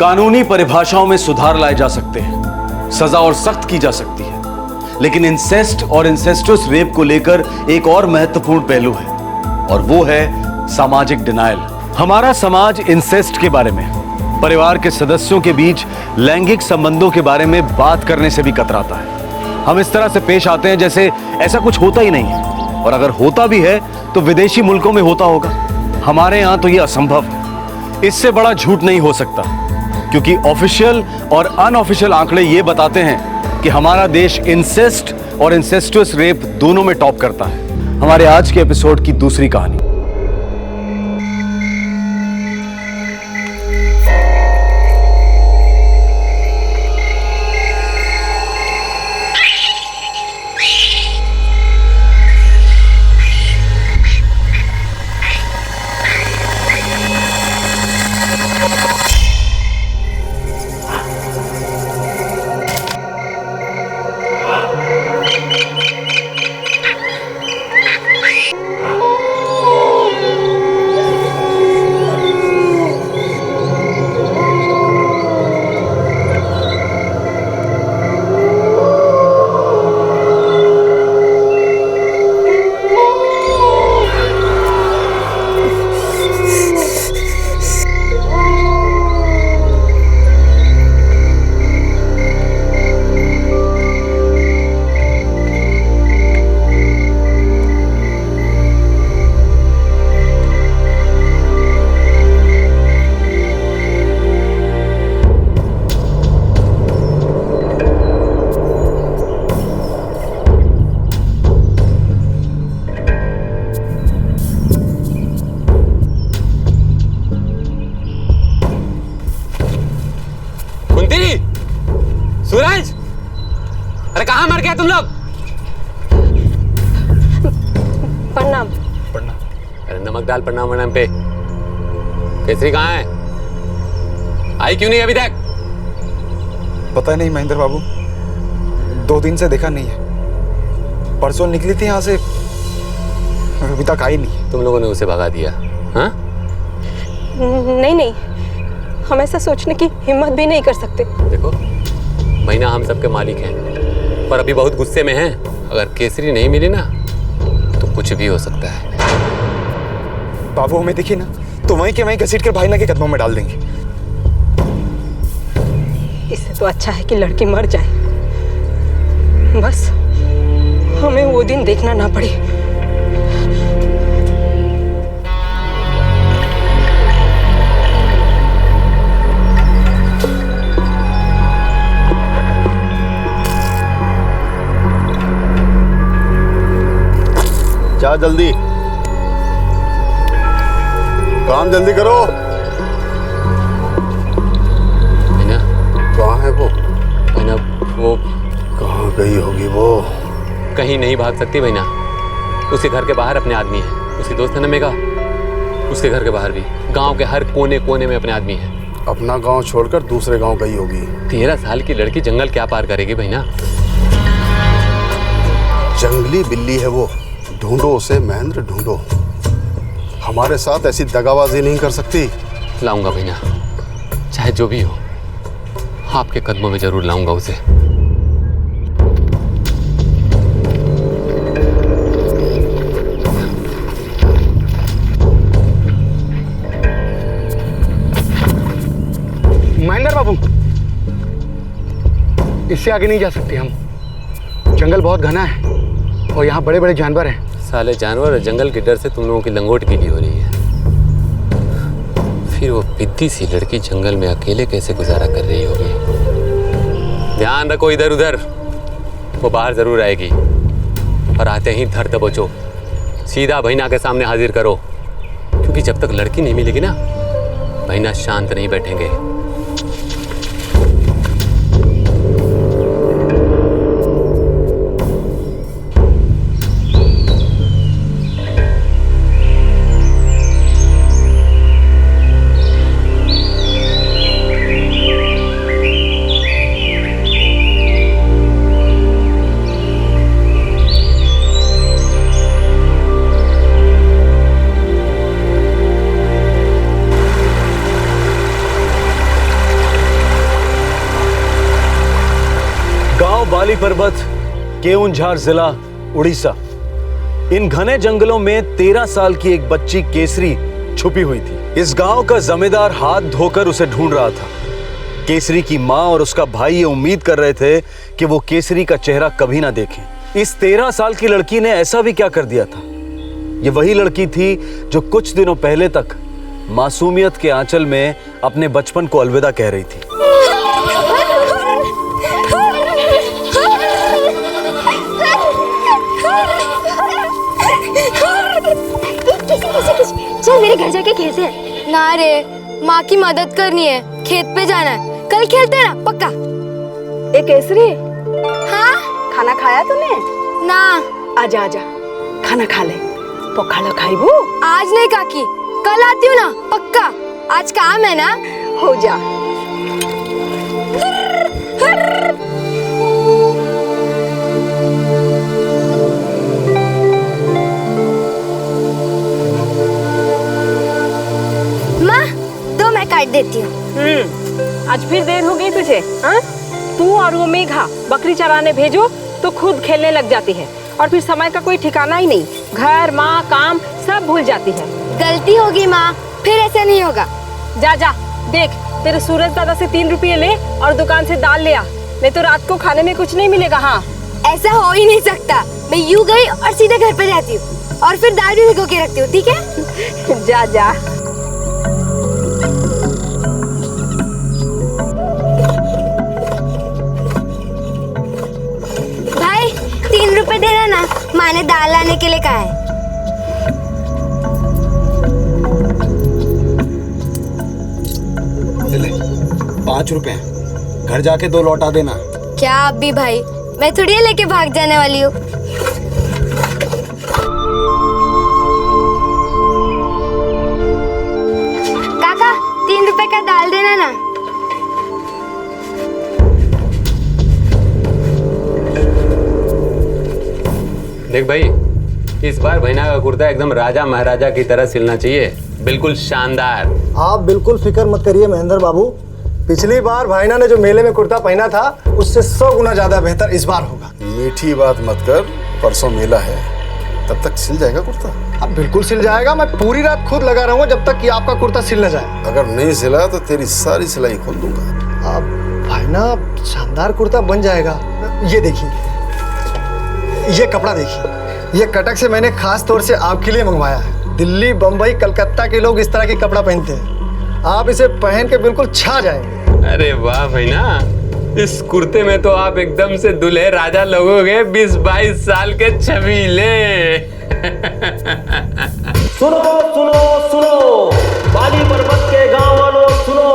कानूनी परिभाषाओं में सुधार लाए जा सकते हैं, सजा और सख्त की जा सकती है, लेकिन इंसेस्ट और इंसेस्टुअस रेप को लेकर एक और महत्वपूर्ण पहलू है और वो है सामाजिक डिनायल। हमारा समाज इंसेस्ट के बारे में, परिवार के सदस्यों के बीच लैंगिक संबंधों के बारे में बात करने से भी कतराता है। हम इस तरह से पेश आते हैं जैसे ऐसा कुछ होता ही नहीं है, और अगर होता भी है तो विदेशी मुल्कों में होता होगा। हमारे यहां तो यह असंभव है। इससे बड़ा झूठ नहीं हो सकता, क्योंकि ऑफिशियल और अनऑफिशियल आंकड़े ये बताते हैं कि हमारा देश इंसेस्ट और इंसेस्टुअस रेप दोनों में टॉप करता है। हमारे आज के एपिसोड की दूसरी कहानी। सूरज, अरे कहाँ मर गया तुम लोग? प्रणाम। प्रणाम? अरे नमक डाल प्रणाम प्रणाम पे। केसरी कहाँ है? आई क्यों नहीं अभी तक? पता नहीं महेंद्र बाबू, 2 दिन से देखा नहीं है। परसों निकली थी यहाँ से, अभी तक आई नहीं। तुम लोगों ने उसे भगा दिया? हाँ? नहीं नहीं, हम ऐसा सोचने की हिम्मत भी नहीं कर सकते। देखो महीना हम सबके मालिक हैं, पर अभी बहुत गुस्से में हैं। अगर केसरी नहीं मिली ना तो कुछ भी हो सकता है। बाबू हमें देखिए ना, तो वहीं के वहीं घसीट कर भाईना के कदमों में डाल देंगे। इससे तो अच्छा है कि लड़की मर जाए, बस हमें वो दिन देखना ना पड़े। जा जल्दी, काम जल्दी करो। कहाँ है वो? वो कहाँ गई होगी वो? कहीं नहीं भाग सकती भैया। उसके घर के बाहर अपने आदमी है। उसकी दोस्त है ना मेघा, उसके घर के बाहर भी, गांव के हर कोने कोने में अपने आदमी है। अपना गांव छोड़कर दूसरे गांव गई होगी। 13 साल की लड़की जंगल क्या पार करेगी भैया? जंगली बिल्ली है वो, ढूंढो उसे महेंद्र, ढूंढो। हमारे साथ ऐसी दगाबाजी नहीं कर सकती। लाऊंगा भैया, चाहे जो भी हो, आपके कदमों में जरूर लाऊंगा उसे। महेंद्र बाबू, इससे आगे नहीं जा सकते हम। जंगल बहुत घना है और यहाँ बड़े बड़े जानवर हैं। साले जानवर और जंगल के डर से तुम लोगों की लंगोट गीली हो रही है। फिर वो पिद्दी सी लड़की जंगल में अकेले कैसे गुजारा कर रही होगी। ध्यान रखो इधर उधर, वो बाहर जरूर आएगी। और आते ही धर दबोचो, सीधा भैना के सामने हाजिर करो, क्योंकि जब तक लड़की नहीं मिलेगी ना, भैना शांत नहीं बैठेंगे। बाली पर्वत, केऊंझार जिला, उड़ीसा। इन घने जंगलों में 13 साल की एक बच्ची केसरी छुपी हुई थी। इस गांव का जमींदार हाथ धोकर उसे ढूंढ रहा था। केसरी की मां और उसका भाई ये उम्मीद कर रहे थे कि वो केसरी का चेहरा कभी ना देखें। इस 13 साल की लड़की ने ऐसा भी क्या कर दिया था? ये वही लड़की थी जो कुछ दिनों पहले तक मासूमियत के आंचल में अपने बचपन को अलविदा कह रही थी। चल मेरे घर जाके खेलते हैं। ना रे, माँ की मदद करनी है, खेत पे जाना है। कल खेलते हैं ना, पक्का। ए केसरी, हाँ खाना खाया तूने? ना। आजा आजा, खाना खा ले। पखाला खाइबू? आज नहीं काकी, कल आती हूँ ना, पक्का। आज काम है ना। हो जा। काट देती हूँ। आज फिर देर हो गई तुझे? हाँ? तू और वो मेघा बकरी चराने भेजो तो खुद खेलने लग जाती है, और फिर समय का कोई ठिकाना ही नहीं। घर, माँ, काम सब भूल जाती है। गलती होगी माँ, फिर ऐसा नहीं होगा। जा जा, देख तेरे सूरज दादा से 3 रुपये ले और दुकान से दाल ले आ, नहीं तो रात को खाने में कुछ नहीं मिलेगा। हाँ, ऐसा हो ही नहीं सकता। मैं यूं गई और सीधे घर पे जाती हूँ और फिर दाल भी भिगो के रखती हूँ, ठीक है? जा जा। भाई 3 रुपए देना ना, माँ ने दाल लाने के लिए कहा है। ले 5 रुपए, घर जाके 2 लौटा देना। क्या आप भी भाई, मैं थोड़ी लेके भाग जाने वाली हूँ। काका 3 रुपए का दाल देना ना। देख भाई, इस बार भैना का कुर्ता एकदम राजा महाराजा की तरह सिलना चाहिए, बिल्कुल शानदार। आप बिल्कुल फिक्र मत करिए महेंद्र बाबू, पिछली बार भाईना ने जो मेले में कुर्ता पहना था उससे 100 गुना ज्यादा बेहतर इस बार होगा। मीठी बात मत कर, परसों मेला है, तब तक सिल जाएगा कुर्ता। अब बिल्कुल सिल जाएगा, मैं पूरी रात खुद लगा रहूंगा जब तक कि आपका कुर्ता सिल न जाए। अगर नहीं सिला तो तेरी सारी सिलाई खोल दूंगा। आप भाईना शानदार कुर्ता बन जाएगा। ये देखिए, ये कपड़ा देखिए, ये कटक से मैंने खास तौर से आपके लिए मंगवाया है। दिल्ली, बम्बई, कलकत्ता के लोग इस तरह के कपड़ा पहनते हैं, आप इसे पहन के बिल्कुल छा जाएंगे। अरे वाह भैया, इस कुर्ते में तो आप एकदम से दुल्हे राजा लगोगे, 20-22 साल के छबीले। सुनो सुनो सुनो, बाली पर्वत के गांव वालों सुनो,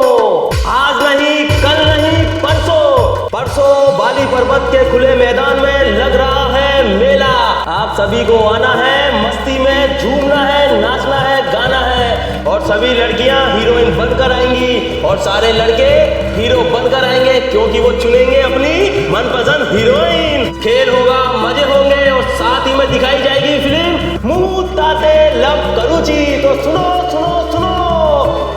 आज नहीं, कल नहीं, परसों परसों बाली पर्वत के खुले मैदान में लग रहा है मेला। आप सभी को आना है, मस्ती में झूमना है, नाचना है, गाना है, और सभी लड़कियां हीरोइन बनकर आएंगी और सारे लड़के हीरो बनकर आएंगे, क्योंकि वो चुनेंगे अपनी मनपसंद हीरोइन। खेल होगा, मजे होंगे और साथ ही में दिखाई जाएगी फिल्म मुंह ताते लब करूची। तो सुनो सुनो सुनो,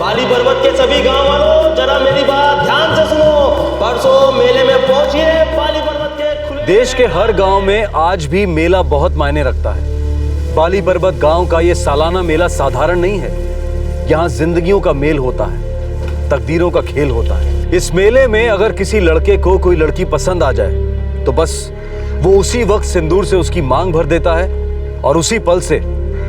बाली पर्वत के सभी गांव वालों जरा मेरी बात ध्यान से सुनो। परसों मेले में पहुंचिए बाली पर्वत के खुले। देश के हर गांव में आज भी मेला बहुत मायने रखता है। बाली पर्वत गांव का ये सालाना मेला साधारण नहीं है। यहाँ जिंदगियों का मेल होता है, तकदीरों का खेल होता है। इस मेले में अगर किसी लड़के को कोई लड़की पसंद आ जाए तो बस वो उसी वक्त सिंदूर से उसकी मांग भर देता है और उसी पल से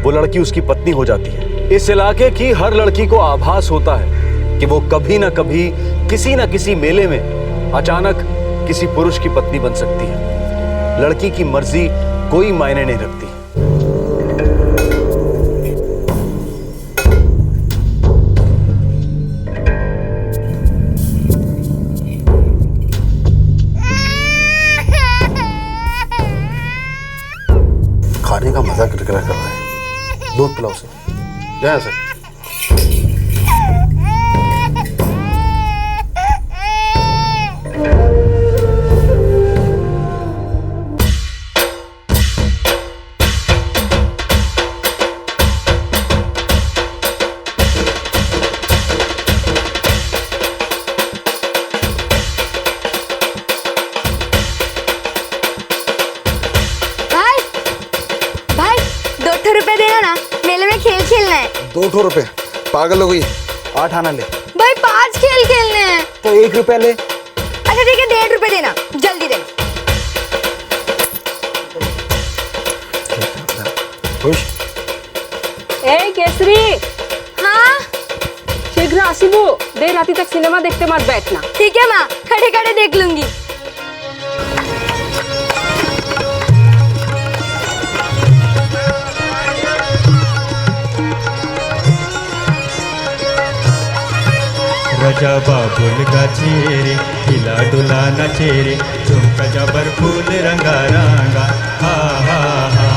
वो लड़की उसकी पत्नी हो जाती है। इस इलाके की हर लड़की को आभास होता है कि वो कभी ना कभी किसी ना किसी मेले में अचानक किसी पुरुष की पत्नी बन सकती है। लड़की की मर्जी कोई मायने नहीं रखती। खाने का मजा किरकिरा कर रहा है, दूध पिलाओ से, जय से। ₹2 पागल हो गई, 8 आना ले। भाई 5 खेल खेलने हैं तो ₹1 ले। अच्छा ठीक है, ₹1.5 देना, जल्दी देना। खुश? ए केसरी, हाँ शीघ्र आसिबू, देर राती तक सिनेमा देखते मत बैठना। ठीक है माँ, खड़े खड़े देख लूंगी। रजा बाबुल गाछी रे, हिला डुला नाचे रे, झुमका जबर फूल रंगा रंगा, हा हा हा,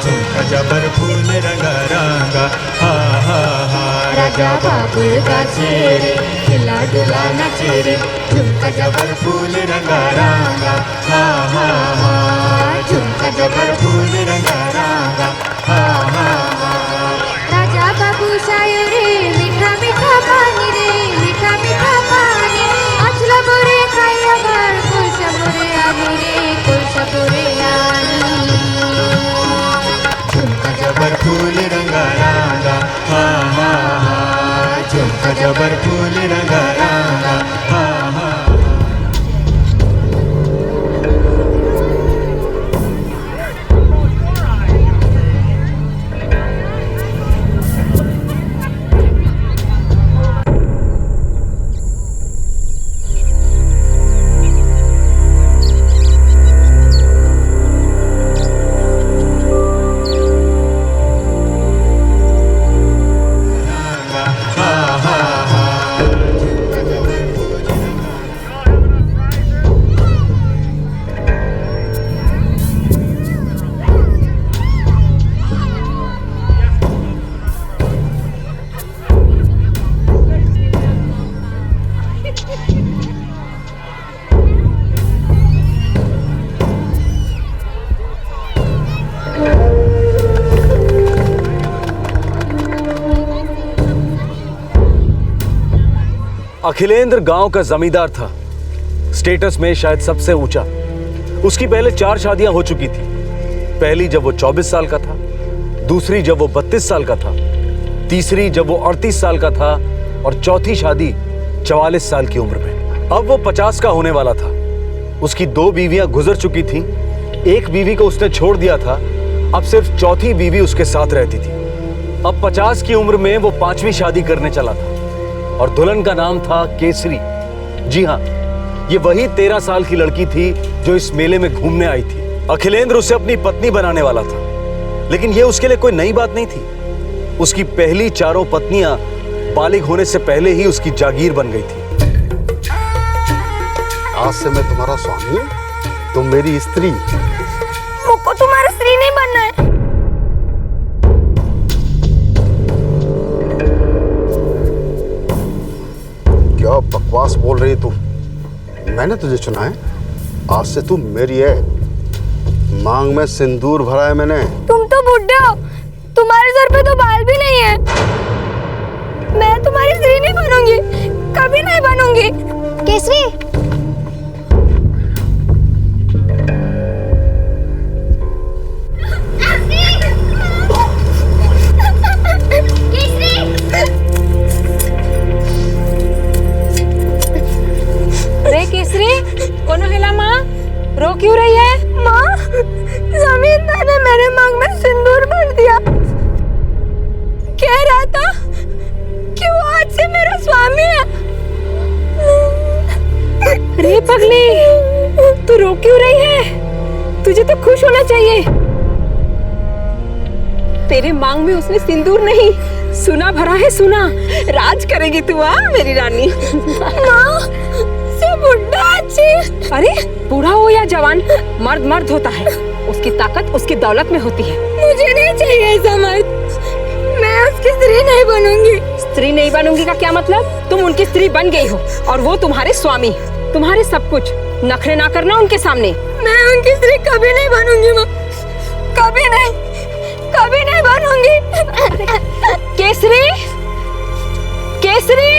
झुमका जबर फूल रंगा रंगा, हा हा हा। राजा बाबुल गाछी रे, हिला डुला नाचे रे, झुमका जबर फूल रंगा रंगा, हा हा हा, झुमका जबर फूल रंगा रंगा, हा हा हा। राजा बाबू शायो रे, मीठा मीठा पानी रे, मीठा मीठा पानी, अचला बोरे खाया भर, कुलसा बोरे आनी रे, कुलसा बोरे आनी। झुमका जबर फूल रंगा रंगा, हा हा हा, झुमका जबर फूल रंगा रंगा, हा हा। अखिलेंद्र गांव का जमींदार था, स्टेटस में शायद सबसे ऊंचा। उसकी पहले 4 शादियां हो चुकी थी। पहली जब वो 24 साल का था, दूसरी जब वो 32 साल का था, तीसरी जब वो 38 साल का था और चौथी शादी 44 साल की उम्र में। अब वो 50 का होने वाला था। उसकी 2 बीवियां गुजर चुकी थीं। एक बीवी को उसने छोड़ दिया था, अब सिर्फ चौथी बीवी उसके साथ रहती थी। अब 50 की उम्र में वो 5वीं शादी करने चला था और दुल्हन का नाम था केसरी। जी हाँ, ये वही 13 साल की लड़की थी जो इस मेले में घूमने आई थी। अखिलेंद्र उसे अपनी पत्नी बनाने वाला था, लेकिन ये उसके लिए कोई नई बात नहीं थी। उसकी पहली 4 पत्नियां बालिग होने से पहले ही उसकी जागीर बन गई थी। आज से मैं तुम्हारा स्वामी, तुम मेरी स्त्री। मुझको तुम्हारा स्त्री नहीं बनना है। क्या बकवास बोल रही तू? मैंने तुझे चुना है, आज से तू मेरी है। मांग में सिंदूर भरा है मैंने। तुम तो बुढ़े हो, तुम्हारे सर पे तो बाल भी नहीं है। मैं तुम्हारी स्त्री नहीं बनूंगी, कभी नहीं बनूंगी। केसरी, रे केसरी, कौन हिला माँ? रो क्यों रही है? माँ, जमींदार ने मेरे मांग में सिंदूर भर दिया। कह रहा था कि वो आज से मेरा स्वामी है। रे पगली, तू रो क्यों रही है? तुझे तो खुश होना चाहिए। तेरे मांग में उसने सिंदूर नहीं, सुना भरा है। सुना, राज करेगी तू, मेरी रानी। माँ, से बुढ़ा अच्छी। अरे बूढ़ा हो या जवान, मर्द मर्द होता है। उसकी ताकत उसकी दौलत में होती है। मुझे नहीं चाहिए ऐसा मर्द। मैं उसकी स्त्री नहीं बनूंगी। स्त्री नहीं बनूंगी का क्या मतलब? तुम उनकी स्त्री बन गई हो और वो तुम्हारे स्वामी, तुम्हारे सब कुछ। नखरे ना करना उनके सामने। मैं उनकी स्त्री कभी नहीं बनूंगी माँ, कभी नहीं, कभी नहीं बनूंगी। केसरी, केसरी,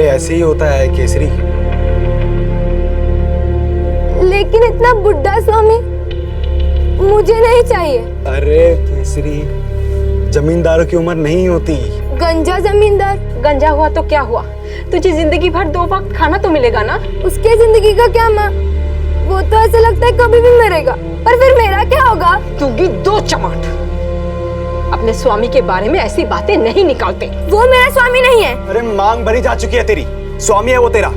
ऐसे ही होता है केसरी। लेकिन इतना बुढ़ा स्वामी मुझे नहीं चाहिए। अरे केसरी, जमींदारों की उम्र नहीं होती। गंजा जमींदार। गंजा हुआ तो क्या हुआ? तुझे जिंदगी भर 2 वक्त खाना तो मिलेगा ना। उसके जिंदगी का क्या माँ? वो तो ऐसा लगता है कभी भी मरेगा, पर फिर मेरा क्या होगा? दूंगी 2 चमाट। अपने स्वामी के बारे में ऐसी बातें नहीं निकालते। वो मेरा स्वामी नहीं है। अरे मांग भरी जा चुकी है तेरी, स्वामी है वो तेरा।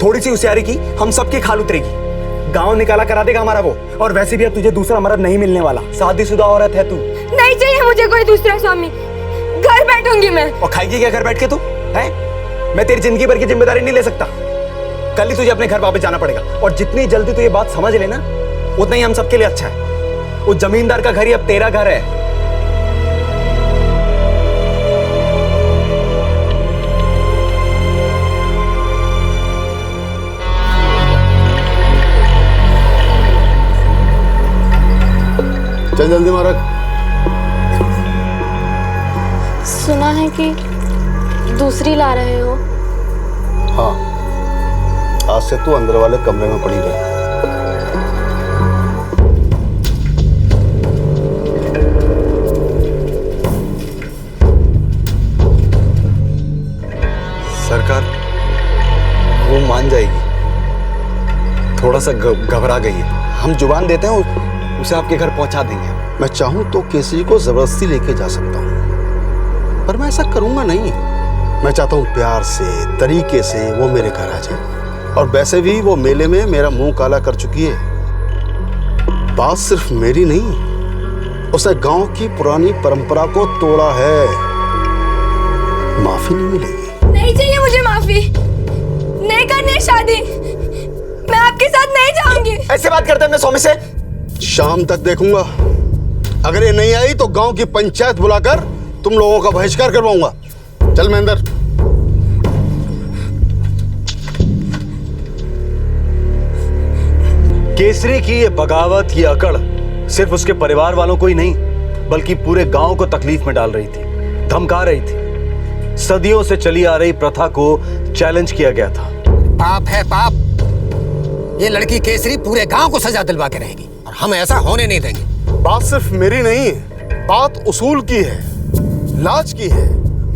थोड़ी सी होशियारी की हम सबकी खाल उतरेगी। गांव निकाला करा देगा हमारा वो। और वैसे भी अब तुझे दूसरा मर्द नहीं मिलने वाला। शादीशुदा औरत है तू। नहीं चाहिए मुझे कोई दूसरा स्वामी। घर बैठूंगी मैं। और खाएगी क्या घर बैठ के तू? है? मैं तेरी जिंदगी भर की जिम्मेदारी नहीं ले सकता। कल ही तुझे अपने घर वापस जाना पड़ेगा। और जितनी जल्दी तू ये बात समझ लेना, उतना ही हम सबके लिए अच्छा है। उस जमींदार का घर ही अब तेरा घर है। चल जल्दी मारक। सुना है कि दूसरी ला रहे हो। हाँ, आज से तू अंदर वाले कमरे में पड़ी रहे। सरकार, वो मान जाएगी। थोड़ा सा घबरा गई है। हम जुबान देते हैं, उसे आपके घर पहुंचा देंगे। मैं चाहूं तो केसरी को जबरदस्ती लेके जा सकता हूं, पर मैं ऐसा करूंगा नहीं। मैं चाहता हूँ प्यार से, तरीके से वो मेरे घर आ जाए। और वैसे भी वो मेले में मेरा मुंह काला कर चुकी है। बात सिर्फ मेरी नहीं, उसने गांव की पुरानी परंपरा को तोड़ा है। माफी नहीं मिलेगी। नहीं चाहिए मुझे माफी। नहीं करनी है शादी। मैं आपके साथ नहीं जाऊंगी। ऐसे बात करते हैं स्वामी से? शाम तक देखूंगा। अगर ये नहीं आई तो गांव की पंचायत बुलाकर तुम लोगों का बहिष्कार करवाऊंगा। चल महेंद्र। केसरी की ये बगावत, ये अकड़ सिर्फ उसके परिवार वालों को ही नहीं बल्कि पूरे गांव को तकलीफ में डाल रही थी, धमका रही थी। सदियों से चली आ रही प्रथा को चैलेंज किया गया था। पाप है पाप। ये लड़की केसरी पूरे गांव को सजा दिलवा के रहेगी और हम ऐसा होने नहीं देंगे। बात सिर्फ मेरी नहीं है, बात उसूल की है, लाज की है,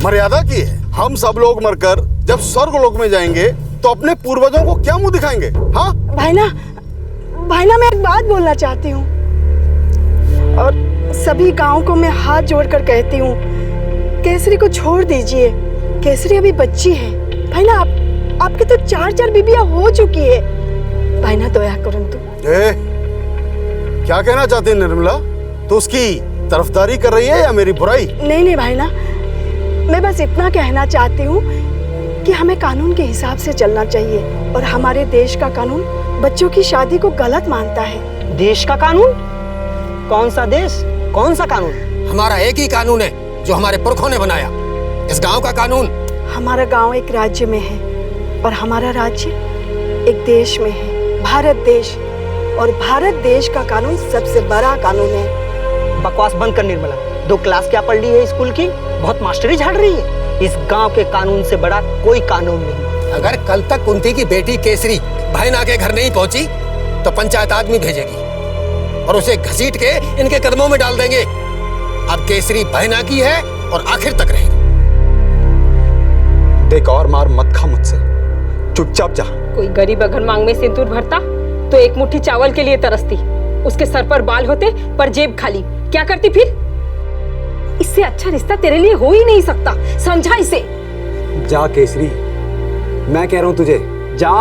मर्यादा की है। हम सब लोग मरकर जब स्वर्गलोक में जाएंगे तो अपने पूर्वजों को क्या मुंह दिखाएंगे? हाँ भाईना मैं एक बात बोलना चाहती हूँ और सभी गांव को मैं हाथ जोड़कर कहती हूँ, केसरी को छोड़ दीजिए। केसरी अभी बच्ची है। भाईना आपके तो 4 बीबियां हो चुकी है। भाईना दया करो तू। क्या कहना चाहती है निर्मला? तो उसकी तरफदारी कर रही है या मेरी बुराई? नहीं भाईना, मैं बस इतना कहना चाहती हूँ कि हमें कानून के हिसाब से चलना चाहिए और हमारे देश का कानून बच्चों की शादी को गलत मानता है। देश का कानून? कौन सा देश, कौन सा कानून? हमारा एक ही कानून है जो हमारे पुरखों ने बनाया। इस गांव का कानून। हमारा गांव एक राज्य में है और हमारा राज्य एक देश में है, भारत देश। और भारत देश का कानून सबसे बड़ा कानून है। बकवास बंद कर निर्मला। 2 क्लास क्या पढ़ ली है स्कूल की? बहुत मास्टरी झाड़ रही है। इस गांव के कानून से बड़ा कोई कानून नहीं। अगर कल तक कुंती की बेटी केसरी भाईना के घर नहीं पहुंची तो पंचायत आदमी भेजेगी और उसे घसीट के इनके कदमों में डाल देंगे। अब केसरी भाईना की है और आखिर तक रहेगी। देख और मार मत खा मुझसे, चुपचाप जा। कोई गरीब अगर मांग में सिंदूर भरता तो एक मुट्ठी चावल के लिए तरसती। उसके सर पर बाल होते पर जेब खाली, क्या करती फिर? इससे अच्छा रिश्ता तेरे लिए हो ही नहीं सकता, समझा इसे? जा केसरी, मैं कह रहा हूं तुझे, जा।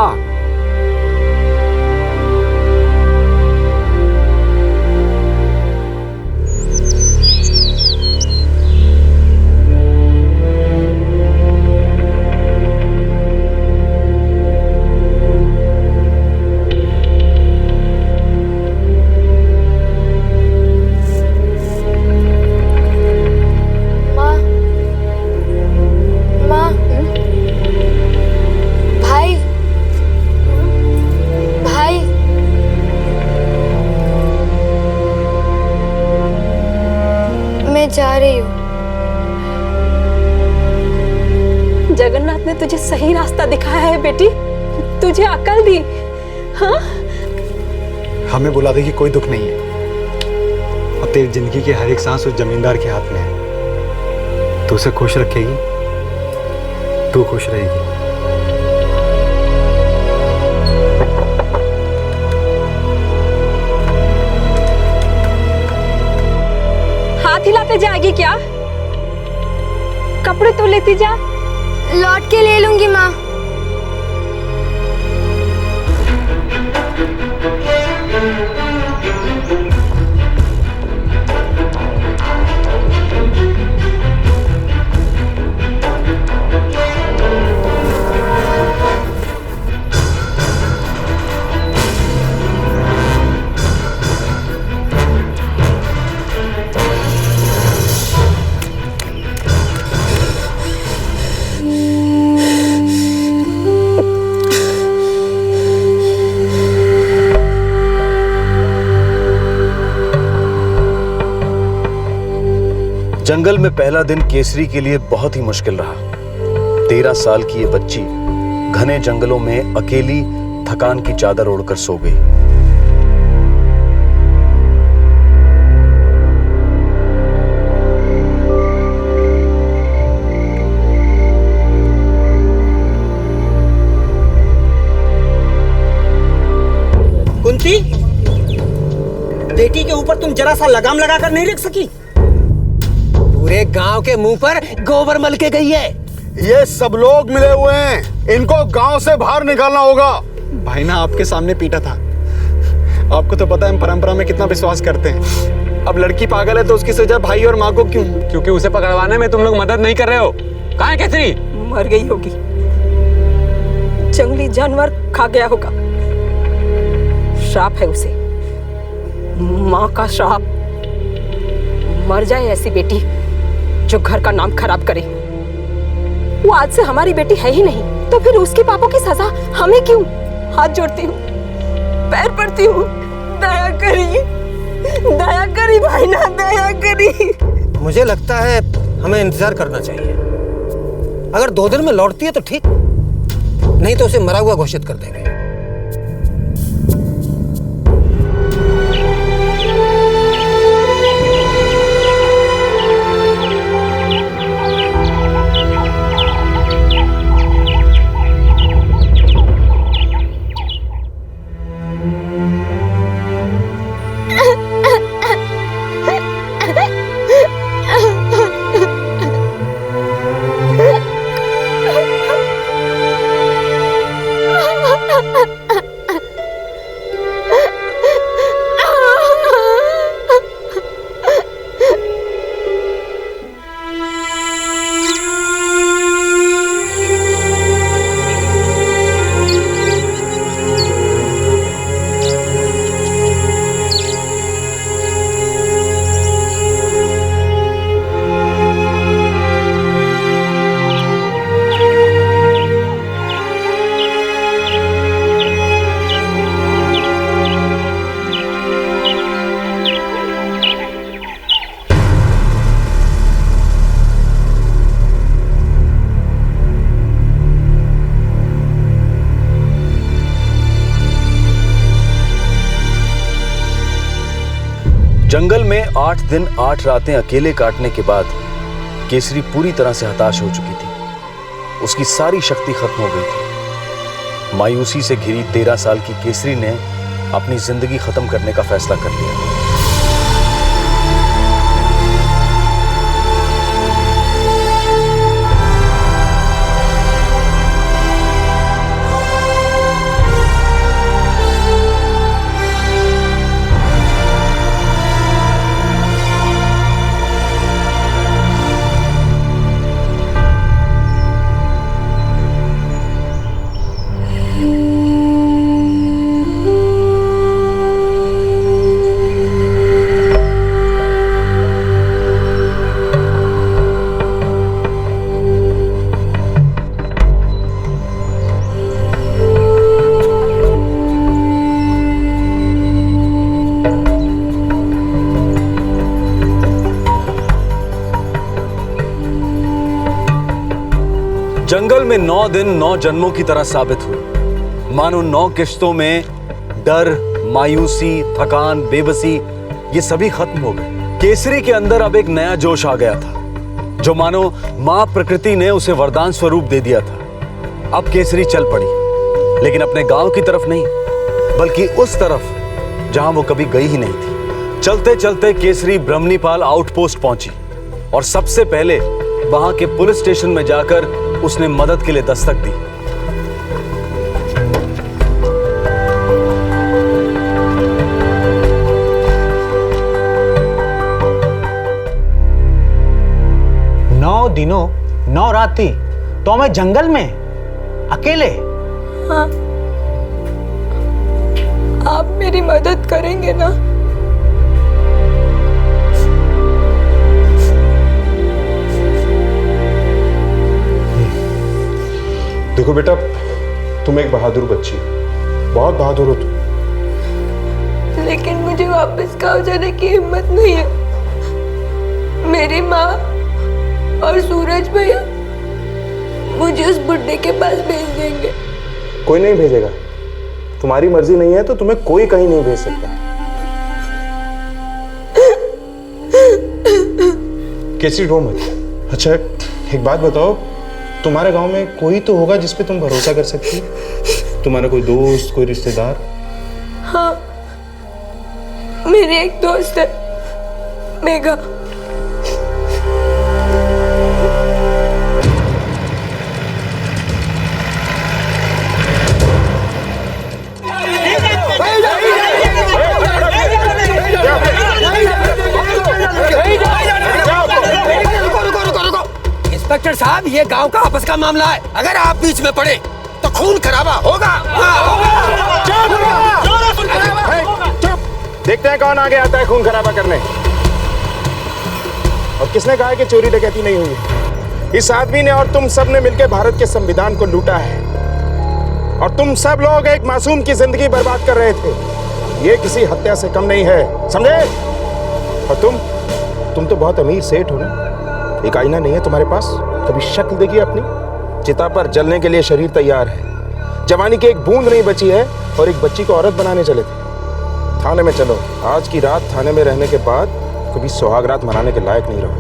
जा रही हूँ। जगन्नाथ ने तुझे सही रास्ता दिखाया है बेटी, तुझे अकल दी। हाँ? हमें बुला दे कि कोई दुख नहीं है और तेरी जिंदगी की हर एक सांस उस जमींदार के हाथ में है। तू उसे खुश रखेगी, तू खुश रहेगी। हिलाते जाएगी क्या? कपड़े तो लेती जा। लौट के ले लूंगी माँ। जंगल में पहला दिन केसरी के लिए बहुत ही मुश्किल रहा। 13 साल की ये बच्ची घने जंगलों में अकेली थकान की चादर ओढ़कर सो गई। कुंती, बेटी के ऊपर तुम जरा सा लगाम लगाकर नहीं रख सकी? पूरे गांव के मुंह पर गोबर मल के गई है। ये सब लोग मिले हुए हैं, इनको गांव से बाहर निकालना होगा। भाई ना आपके सामने पीटा था। आपको तो पता है हम परंपरा में कितना विश्वास करते हैं। अब लड़की पागल है तो उसकी सजा भाई और माँ को क्यों? क्योंकि उसे पकड़वाने में तुम लोग मदद नहीं कर रहे हो। कहाँ है केसरी? मर गई होगी, जंगली जानवर खा गया होगा। श्राप है उसे, माँ का श्राप। मर जाए ऐसी बेटी जो घर का नाम खराब करे। वो आज से हमारी बेटी है ही नहीं, तो फिर उसके पापों की सजा हमें क्यों? हाथ जोड़ती हूँ, पैर पड़ती हूँ, दया करी भाई ना, दया करी। मुझे लगता है हमें इंतजार करना चाहिए। अगर 2 दिन में लौटती है तो ठीक, नहीं तो उसे मरा हुआ घोषित कर देंगे। जंगल में 8 दिन 8 रातें अकेले काटने के बाद केसरी पूरी तरह से हताश हो चुकी थी। उसकी सारी शक्ति खत्म हो गई थी। मायूसी से घिरी 13 साल की केसरी ने अपनी जिंदगी खत्म करने का फैसला कर लिया। जंगल में 9 दिन 9 जन्मों की तरह साबित हुए। मानो 9 किश्तों में डर, मायूसी, थकान, बेबसी ये सभी खत्म हो गए। केसरी के अंदर अब एक नया जोश आ गया था, जो मानो मां प्रकृति ने उसे वरदान स्वरूप दे दिया था। अब केसरी चल पड़ी, लेकिन अपने गांव की तरफ नहीं, बल्कि उस तरफ जहां वो कभी गई ही नहीं थी। चलते चलते केसरी ब्रह्मनीपाल आउटपोस्ट पहुंची और सबसे पहले वहां के पुलिस स्टेशन में जाकर उसने मदद के लिए दस्तक दी। नौ दिनों 9 रातें तो मैं जंगल में अकेले। हाँ, आप मेरी मदद करेंगे ना? देखो बेटा, तुम एक बहादुर बच्ची हो, बहुत बहादुर हो तुम। लेकिन मुझे वापस गांव जाने की हिम्मत नहीं है। मेरी माँ और सूरज भैया मुझे उस बुड्ढे के पास भेज देंगे। कोई नहीं भेजेगा। तुम्हारी मर्जी नहीं है तो तुम्हें कोई कहीं नहीं भेज सकता। केसरी रो मत। अच्छा एक बात बताओ, तुम्हारे गांव में कोई तो होगा जिस पे तुम भरोसा कर सकती हो? तुम्हारा कोई दोस्त, कोई रिश्तेदार? हाँ, मेरी एक दोस्त है, मेघा। इंस्पेक्टर साहब, ये गांव का आपस का मामला है। अगर आप बीच में पड़े तो खून खराबा होगा। देखते हैं कौन आगे आता है खून खराबा करने। और किसने कहा है कि चोरी डकैती नहीं हुई? इस आदमी ने और तुम सब ने मिलकर भारत के संविधान को लूटा है और तुम सब लोग एक मासूम की जिंदगी बर्बाद कर रहे थे। ये किसी हत्या से कम नहीं है, समझे? और तुम तो बहुत अमीर सेठ हो ना। एक आईना नहीं है तुम्हारे पास? कभी शक्ल देखिए अपनी। चिता पर जलने के लिए शरीर तैयार है, जवानी की एक बूंद नहीं बची है और एक बच्ची को औरत बनाने चले थे। थाने में चलो, आज की रात थाने में रहने के बाद कभी सुहाग रात मनाने के लायक नहीं रहो।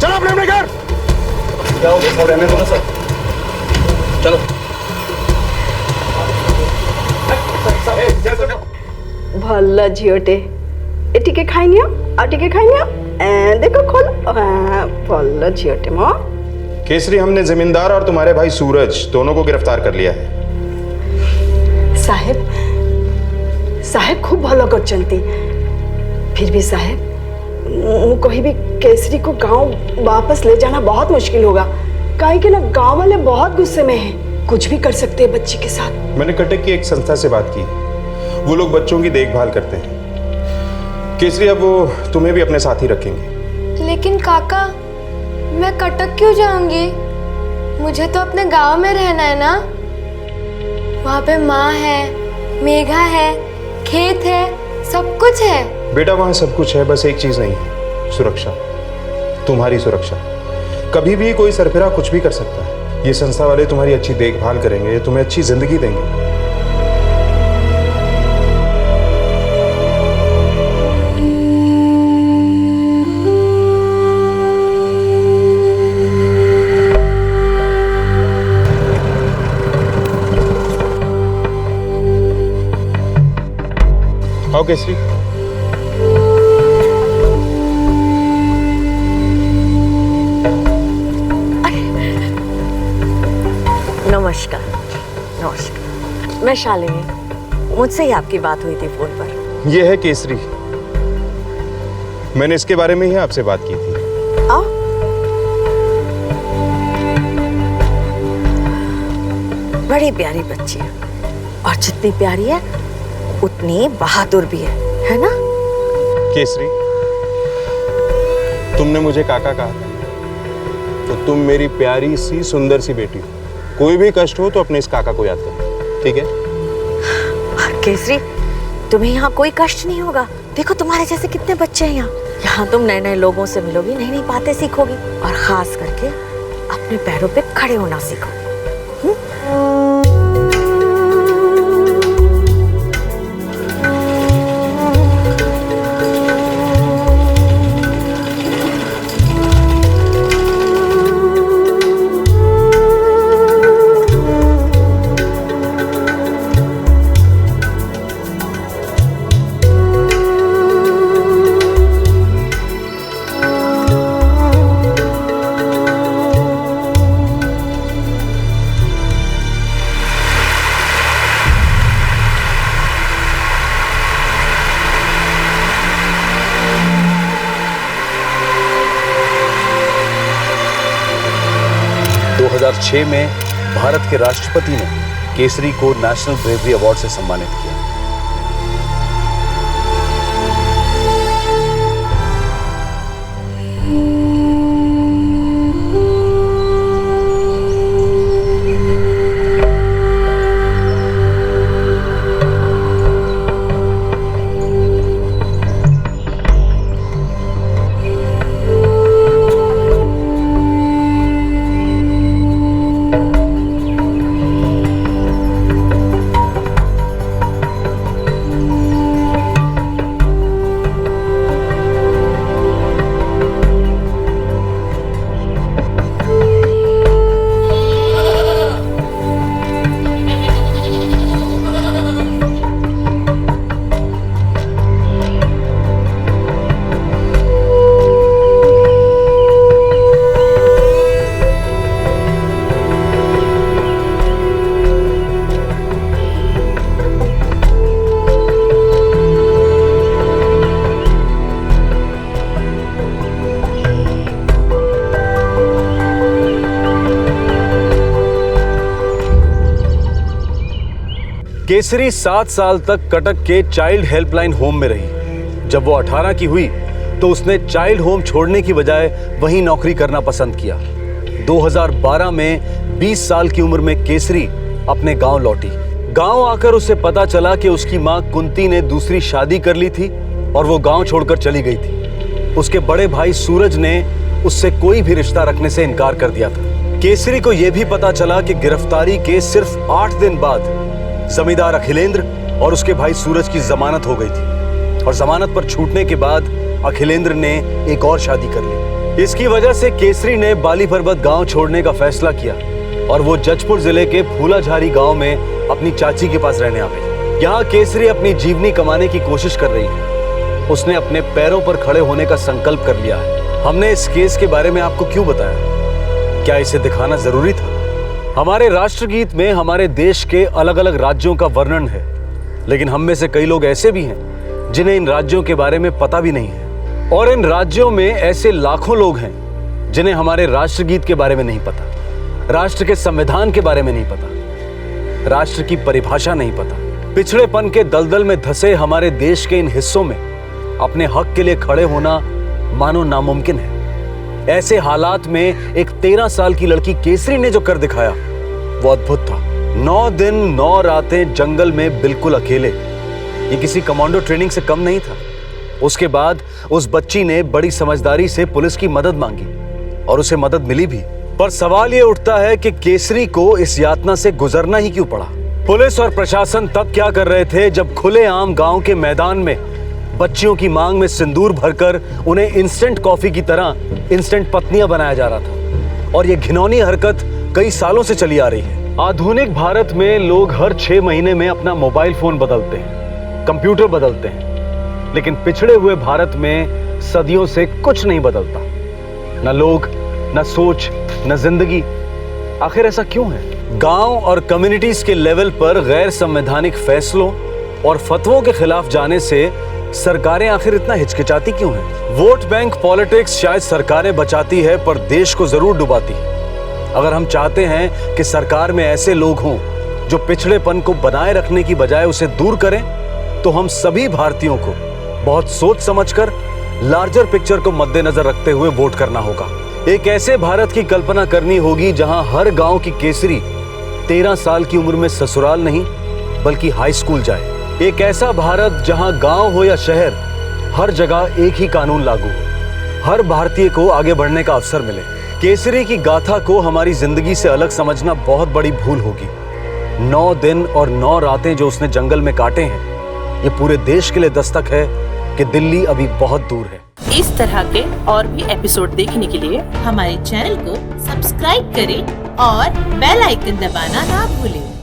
चलो अपने अपने घर रहने दो ना सर। चलो। भला झियोटे ए टिके खाइनियो आ टिके खाइनियो ए देखो खोल भला झियोटे मो। केसरी, हमने जमींदार और तुम्हारे भाई सूरज दोनों को गिरफ्तार कर लिया है। साहेब खूब भलो करचंती। फिर भी साहेब मु कहीं भी केसरी को गांव वापस ले जाना बहुत मुश्किल होगा, काहे कि ना गांव वाले बहुत गुस्से में हैं, कुछ भी कर सकते हैं बच्ची के साथ। मैंने कटक की एक संस्था से बात की, वो लोग बच्चों की देखभाल करते हैं। केसरी, अब वो तुम्हें भी अपने साथ ही रखेंगे। लेकिन काका, मैं कटक क्यों जाऊंगी? मुझे तो अपने गांव में रहना है ना। वहाँ पे माँ है, मेघा है, खेत है, सब कुछ है। बेटा, वहाँ सब कुछ है, बस एक चीज नहीं है, सुरक्षा। तुम्हारी सुरक्षा। कभी भी कोई सरफिरा कुछ भी कर सकता है। ये संस्था वाले तुम्हारी अच्छी देखभाल करेंगे, तुम्हें अच्छी जिंदगी देंगे। आओ केसरी। नमस्कार। नमस्कार, मैं शालिनी। मुझसे ही आपकी बात हुई थी फोन पर। ये है केसरी, मैंने इसके बारे में ही आपसे बात की थी। आओ। बड़ी प्यारी बच्ची है और जितनी प्यारी है उतनी बहादुर भी है ना? केसरी, तुमने मुझे काका कहा था, तो तुम मेरी प्यारी सी सुंदर सी बेटी हो। कोई भी कष्ट हो तो अपने इस काका को याद करो, ठीक है? केसरी, तुम्हें यहाँ कोई कष्ट नहीं होगा। देखो तुम्हारे जैसे कितने बच्चे हैं यहाँ तुम नए नए लोगों से मिलोगी, नई नई बातें सीखोगी और खास करके अपने पैरों पे खड़े होना सीखोगी। में भारत के राष्ट्रपति ने केसरी को नेशनल ब्रेवरी अवार्ड से सम्मानित किया। केसरी 7 साल तक कटक के चाइल्ड हेल्पलाइन होम में रही। जब वो 18 की हुई तो उसने चाइल्ड होम छोड़ने की बजाय वहीं नौकरी करना पसंद किया। 2012 में 20 साल की उम्र में केसरी अपने गांव लौटी। गांव आकर उसे पता चला कि उसकी मां कुंती ने दूसरी शादी कर ली थी और वो गांव छोड़कर चली गई थी। उसके बड़े भाई सूरज ने उससे कोई भी रिश्ता रखने से इनकार कर दिया था। केसरी को यह भी पता चला कि गिरफ्तारी के सिर्फ 8 दिन बाद जमींदार अखिलेंद्र और उसके भाई सूरज की जमानत हो गई थी और जमानत पर छूटने के बाद अखिलेंद्र ने एक और शादी कर ली। इसकी वजह से केसरी ने बाली पर्वत गांव छोड़ने का फैसला किया और वो जजपुर जिले के फूलाझारी गांव में अपनी चाची के पास रहने आ गई। यहाँ केसरी अपनी जीवनी कमाने की कोशिश कर रही है। उसने अपने पैरों पर खड़े होने का संकल्प कर लिया है। हमने इस केस के बारे में आपको क्यों बताया? क्या इसे दिखाना जरूरी था? हमारे राष्ट्रगीत में हमारे देश के अलग अलग राज्यों का वर्णन है, लेकिन हम में से कई लोग ऐसे भी हैं जिन्हें इन राज्यों के बारे में पता भी नहीं है। और इन राज्यों में ऐसे लाखों लोग हैं जिन्हें हमारे राष्ट्रगीत के बारे में नहीं पता, राष्ट्र के संविधान के बारे में नहीं पता, राष्ट्र की परिभाषा नहीं पता। पिछड़ेपन के दलदल में धंसे हमारे देश के इन हिस्सों में अपने हक के लिए खड़े होना मानो नामुमकिन है। ऐसे हालात में एक 13 साल की लड़की केसरी ने जो कर दिखाया वो अद्भुत था। 9 दिन 9 रातें जंगल में बिल्कुल अकेले, ये किसी कमांडो ट्रेनिंग से कम नहीं था। उसके बाद उस बच्ची ने बड़ी समझदारी से पुलिस की मदद मांगी और उसे मदद मिली भी। पर सवाल ये उठता है कि केसरी को इस यातना से गुजरना ही क्यों पड़ा? पुलिस और प्रशासन तब क्या कर रहे थे जब खुलेआम गांव के मैदान में बच्चियों की मांग में सिंदूर भरकर उन्हें इंस्टेंट कॉफी की तरह इंस्टेंट पत्नियां बनाया जा रहा था। और ये घिनौनी हरकत कई सालों से चली आ रही है। आधुनिक भारत में लोग हर 6 महीने में अपना मोबाइल फोन बदलते हैं, कंप्यूटर बदलते हैं, लेकिन पिछड़े हुए भारत में सदियों से कुछ नहीं बदलता। न लोग, न सोच, न जिंदगी। आखिर ऐसा क्यों है? गांव और कम्युनिटीज के लेवल पर गैर संवैधानिक फैसलों और फतवों के खिलाफ जाने से सरकारें आखिर इतना हिचकिचाती क्यों हैं? वोट बैंक पॉलिटिक्स शायद सरकारें बचाती है पर देश को जरूर डुबाती है। अगर हम चाहते हैं कि सरकार में ऐसे लोग हों जो पिछड़ेपन को बनाए रखने की बजाय उसे दूर करें, तो हम सभी भारतीयों को बहुत सोच समझकर लार्जर पिक्चर को मद्देनजर रखते हुए वोट करना होगा। एक ऐसे भारत की कल्पना करनी होगी जहां हर गांव की केसरी 13 साल की उम्र में ससुराल नहीं बल्कि हाई स्कूल जाए। एक ऐसा भारत जहां गांव हो या शहर, हर जगह एक ही कानून लागू हो, हर भारतीय को आगे बढ़ने का अवसर मिले। केसरी की गाथा को हमारी जिंदगी से अलग समझना बहुत बड़ी भूल होगी। 9 दिन और 9 रातें जो उसने जंगल में काटे हैं, ये पूरे देश के लिए दस्तक है कि दिल्ली अभी बहुत दूर है। इस तरह के और भी एपिसोड देखने के लिए हमारे चैनल को सब्सक्राइब करें और बेल आइकन दबाना ना भूलें।